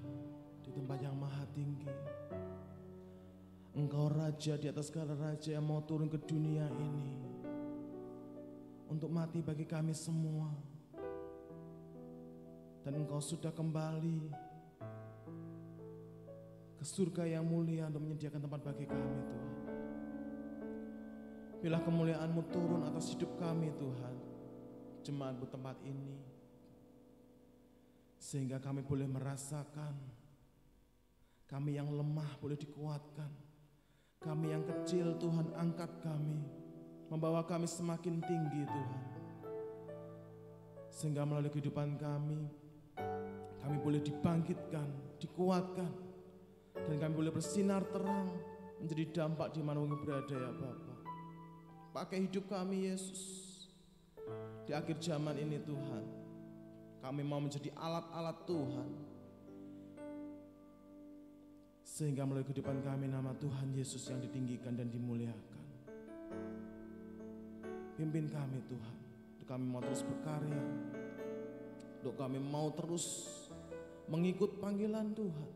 di tempat yang maha tinggi. Engkau Raja di atas segala raja yang mau turun ke dunia ini untuk mati bagi kami semua. Dan Engkau sudah kembali ke surga yang mulia untuk menyediakan tempat bagi kami Tuhan. Bila kemuliaan-Mu turun atas hidup kami Tuhan, jemaat-Mu tempat ini, sehingga kami boleh merasakan, kami yang lemah boleh dikuatkan, kami yang kecil Tuhan angkat kami, membawa kami semakin tinggi Tuhan. Sehingga melalui kehidupan kami boleh dibangkitkan, dikuatkan, dan kami boleh bersinar terang, menjadi dampak di mana kami berada ya Bapa. Pakai hidup kami Yesus, di akhir zaman ini Tuhan. Kami mau menjadi alat-alat Tuhan, sehingga melalui kehidupan kami nama Tuhan Yesus yang ditinggikan dan dimuliakan. Pimpin kami Tuhan, untuk kami mau terus berkarya, untuk kami mau terus mengikut panggilan Tuhan,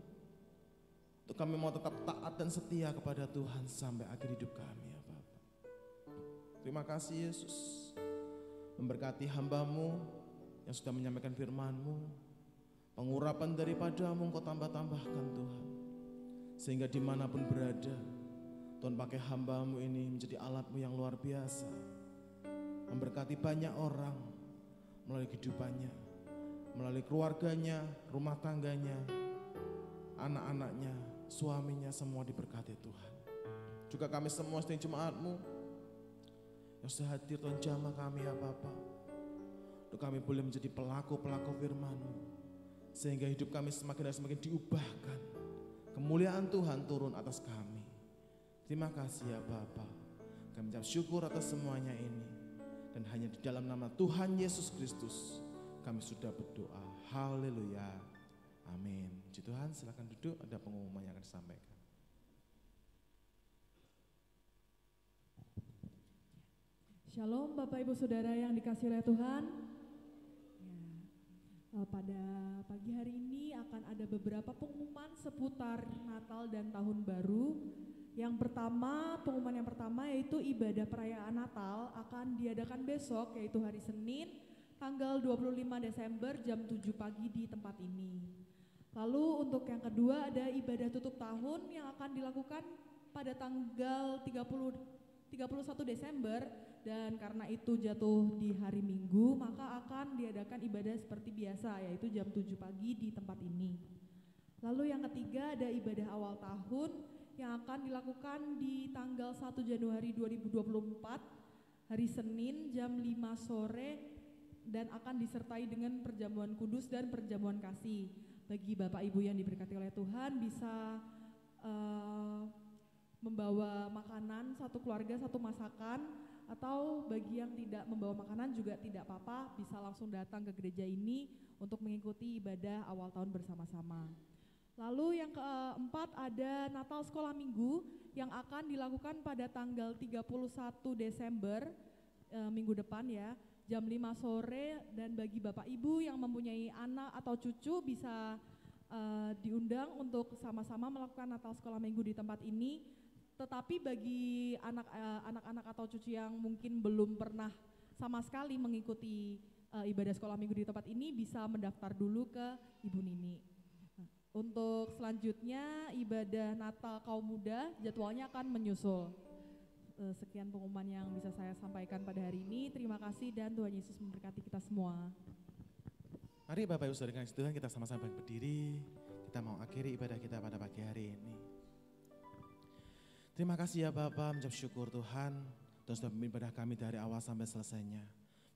untuk kami mau tetap taat dan setia kepada Tuhan sampai akhir hidup kami ya Bapa. Terima kasih Yesus, memberkati hamba-Mu yang sudah menyampaikan firman-Mu, pengurapan daripada-Mu Engkau tambah-tambahkan Tuhan, sehingga dimanapun berada, Tuhan pakai hamba-Mu ini menjadi alat-Mu yang luar biasa, memberkati banyak orang melalui kehidupannya, melalui keluarganya, rumah tangganya, anak-anaknya, suaminya, semua diberkati Tuhan. Juga kami semua sedang jemaat-Mu yang sudah hadir, Tuhan jamah kami ya Bapa, untuk kami boleh menjadi pelaku-pelaku firman-Mu, sehingga hidup kami semakin dan semakin diubahkan. Kemuliaan Tuhan turun atas kami. Terima kasih ya Bapa. Kami mengucap syukur atas semuanya ini. Dan hanya di dalam nama Tuhan Yesus Kristus kami sudah berdoa. Haleluya. Amin. Puji Tuhan, silakan duduk, ada pengumuman yang akan disampaikan. Shalom Bapak Ibu Saudara yang dikasihi oleh Tuhan. Pada pagi hari ini akan ada beberapa pengumuman seputar Natal dan Tahun Baru. Pengumuman yang pertama yaitu ibadah perayaan Natal akan diadakan besok, yaitu hari Senin tanggal 25 Desember jam 7 pagi di tempat ini. Lalu untuk yang kedua ada ibadah tutup tahun yang akan dilakukan pada tanggal 31 Desember, dan karena itu jatuh di hari Minggu maka akan diadakan ibadah seperti biasa, yaitu jam 7 pagi di tempat ini. Lalu yang ketiga ada ibadah awal tahun yang akan dilakukan di tanggal 1 Januari 2024 hari Senin jam 5 sore dan akan disertai dengan perjamuan kudus dan perjamuan kasih. Bagi Bapak Ibu yang diberkati oleh Tuhan bisa membawa makanan satu keluarga satu masakan, atau bagi yang tidak membawa makanan juga tidak apa-apa, bisa langsung datang ke gereja ini untuk mengikuti ibadah awal tahun bersama-sama. Lalu yang keempat ada Natal Sekolah Minggu yang akan dilakukan pada tanggal 31 Desember minggu depan ya, jam 5 sore, dan bagi Bapak Ibu yang mempunyai anak atau cucu bisa diundang untuk sama-sama melakukan Natal Sekolah Minggu di tempat ini. Tetapi bagi anak-anak atau cucu yang mungkin belum pernah sama sekali mengikuti ibadah sekolah minggu di tempat ini bisa mendaftar dulu ke Ibu Nini. Untuk selanjutnya ibadah Natal kaum muda jadwalnya akan menyusul. Sekian pengumuman yang bisa saya sampaikan pada hari ini. Terima kasih dan Tuhan Yesus memberkati kita semua. Mari Bapak Ibu Saudara kasih Tuhan, kita sama-sama berdiri. Kita mau akhiri ibadah kita pada pagi hari ini. Terima kasih ya Bapak, mengucap syukur Tuhan sudah memimpin ibadah kami dari awal sampai selesainya.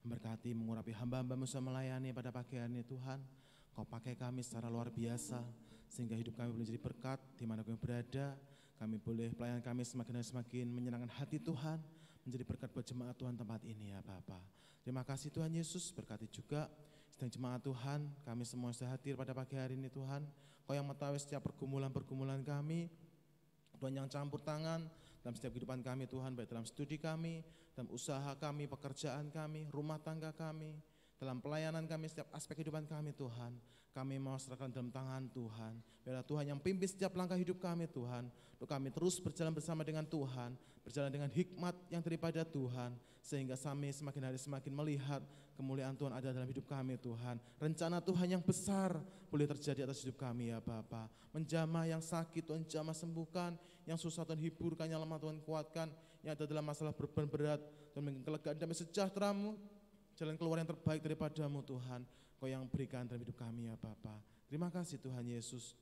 Memberkati, mengurapi hamba-hamba-Mu sudah melayani pada pagi hari ini Tuhan. Kau pakai kami secara luar biasa, sehingga hidup kami boleh jadi berkat di mana kami berada. Kami boleh, pelayanan kami semakin dan semakin menyenangkan hati Tuhan, menjadi berkat buat jemaat Tuhan tempat ini ya Bapak. Terima kasih Tuhan Yesus, berkati juga sedang jemaat Tuhan, kami semua sudah hadir pada pagi hari ini Tuhan. Kau yang mengetahui setiap pergumulan-pergumulan kami, Tuhan yang campur tangan dalam setiap kehidupan kami Tuhan, baik dalam studi kami, dalam usaha kami, pekerjaan kami, rumah tangga kami, dalam pelayanan kami, setiap aspek kehidupan kami Tuhan. Kami mau serahkan dalam tangan Tuhan. Biarlah Tuhan yang pimpin setiap langkah hidup kami Tuhan. Untuk kami terus berjalan bersama dengan Tuhan, berjalan dengan hikmat yang daripada Tuhan, sehingga kami semakin hari semakin melihat kemuliaan Tuhan ada dalam hidup kami Tuhan. Rencana Tuhan yang besar boleh terjadi atas hidup kami ya Bapa. Menjamah yang sakit Tuhan jamah sembuhkan, yang susah Tuhan hiburkan, yang lemah Tuhan kuatkan, yang ada dalam masalah beban berat Tuhan berikan kelegaan damai sejahtera-Mu, jalan keluar yang terbaik daripada-Mu Tuhan. Kau yang berikan dalam hidup kami ya Bapa. Terima kasih Tuhan Yesus.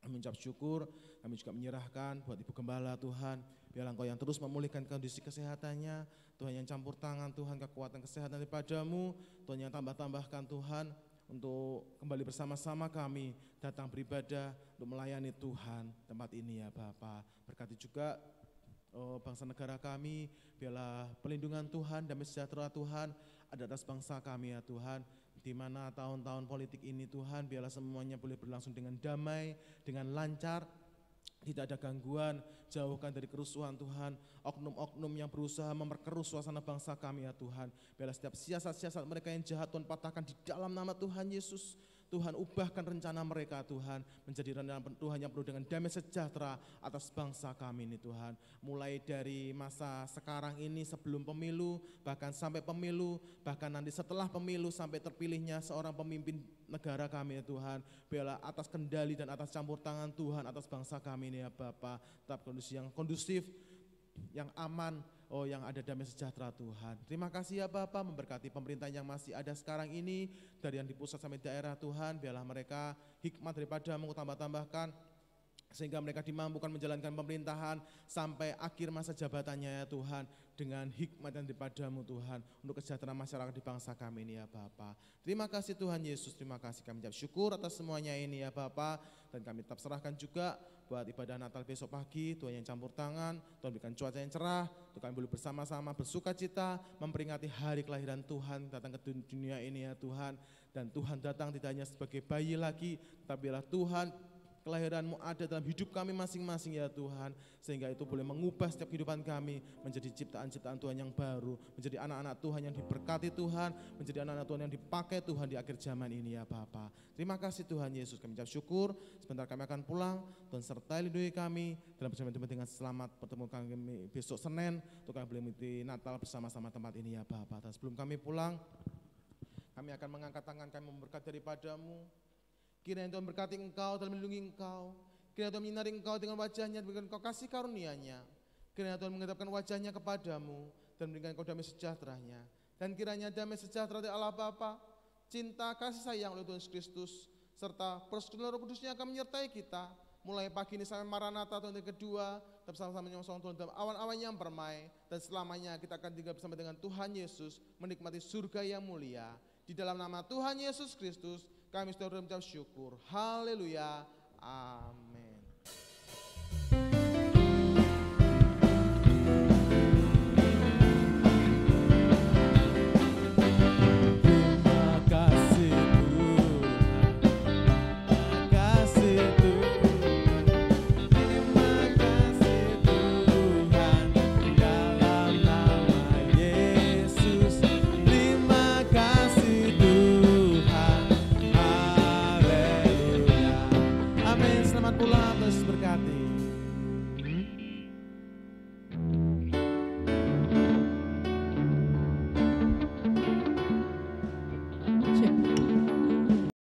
Kami mengucap syukur, kami juga menyerahkan buat Ibu Gembala Tuhan. Biarlah Engkau yang terus memulihkan kondisi kesehatannya, Tuhan yang campur tangan Tuhan kekuatan kesehatan daripada-Mu, Tuhan yang tambah-tambahkan Tuhan untuk kembali bersama-sama kami datang beribadah untuk melayani Tuhan tempat ini ya Bapa. Berkati juga bangsa negara kami, biarlah pelindungan Tuhan, damai sejahtera Tuhan ada atas bangsa kami ya Tuhan. Di mana tahun-tahun politik ini Tuhan, biarlah semuanya boleh berlangsung dengan damai, dengan lancar, tidak ada gangguan, jauhkan dari kerusuhan Tuhan, oknum-oknum yang berusaha memperkeruh suasana bangsa kami ya Tuhan. Biarlah setiap siasat-siasat mereka yang jahat Tuhan patahkan di dalam nama Tuhan Yesus. Tuhan ubahkan rencana mereka Tuhan menjadi rencana Tuhan yang penuh dengan damai sejahtera atas bangsa kami ini Tuhan. Mulai dari masa sekarang ini sebelum pemilu, bahkan sampai pemilu, bahkan nanti setelah pemilu sampai terpilihnya seorang pemimpin negara kami ya Tuhan. Biarlah atas kendali dan atas campur tangan Tuhan atas bangsa kami ini ya Bapa. Tetap kondisi yang kondusif, yang aman, yang ada damai sejahtera Tuhan. Terima kasih ya Bapa, memberkati pemerintah yang masih ada sekarang ini, dari yang di pusat sampai daerah Tuhan, biarlah mereka hikmat daripada-Mu tambah-tambahkan, sehingga mereka dimampukan menjalankan pemerintahan sampai akhir masa jabatannya ya Tuhan, dengan hikmat yang daripada-Mu Tuhan, untuk kesejahteraan masyarakat di bangsa kami ini ya Bapa. Terima kasih Tuhan Yesus, terima kasih, kami ucap syukur atas semuanya ini ya Bapa, dan kami tetap serahkan juga buat ibadah Natal besok pagi, Tuhan yang campur tangan, Tuhan berikan cuaca yang cerah, untuk kami boleh bersama-sama bersuka cita, memperingati hari kelahiran Tuhan, datang ke dunia ini ya Tuhan, dan Tuhan datang tidak hanya sebagai bayi lagi, tapi biarlah Tuhan, kelahiran-Mu ada dalam hidup kami masing-masing ya Tuhan, sehingga itu boleh mengubah setiap kehidupan kami, menjadi ciptaan-ciptaan Tuhan yang baru, menjadi anak-anak Tuhan yang diberkati Tuhan, menjadi anak-anak Tuhan yang dipakai Tuhan di akhir zaman ini ya Bapa. Terima kasih Tuhan Yesus, kami ucap syukur, sebentar kami akan pulang, Tuhan sertai lindungi kami, dalam perjalanan dengan selamat, pertemuan kami besok Senin, untuk kami boleh mengikuti Natal bersama-sama tempat ini ya Bapa. Dan sebelum kami pulang, kami akan mengangkat tangan kami memberkati daripada-Mu. Kiranya Tuhan berkati engkau dan melindungi engkau. Kiranya Tuhan menyinari engkau dengan wajahnya dan berikan engkau kasih karunia-Nya. Kiranya Tuhan menghadapkan wajahnya kepadamu dan berikan engkau damai sejahteranya. Dan kiranya damai sejahtera dari Allah Bapa, cinta kasih sayang oleh Tuhan Yesus Kristus, serta persekutuan Roh Kudus-Nya akan menyertai kita. Mulai pagi ini sampai Maranatha Tuhan yang kedua, tetap sama-sama menyongsong Tuhan dalam awan-awan yang permai. Dan selamanya kita akan tinggal bersama dengan Tuhan Yesus, menikmati surga yang mulia. Di dalam nama Tuhan Yesus Kristus, kami sudah mengucap syukur. Haleluya. Amin.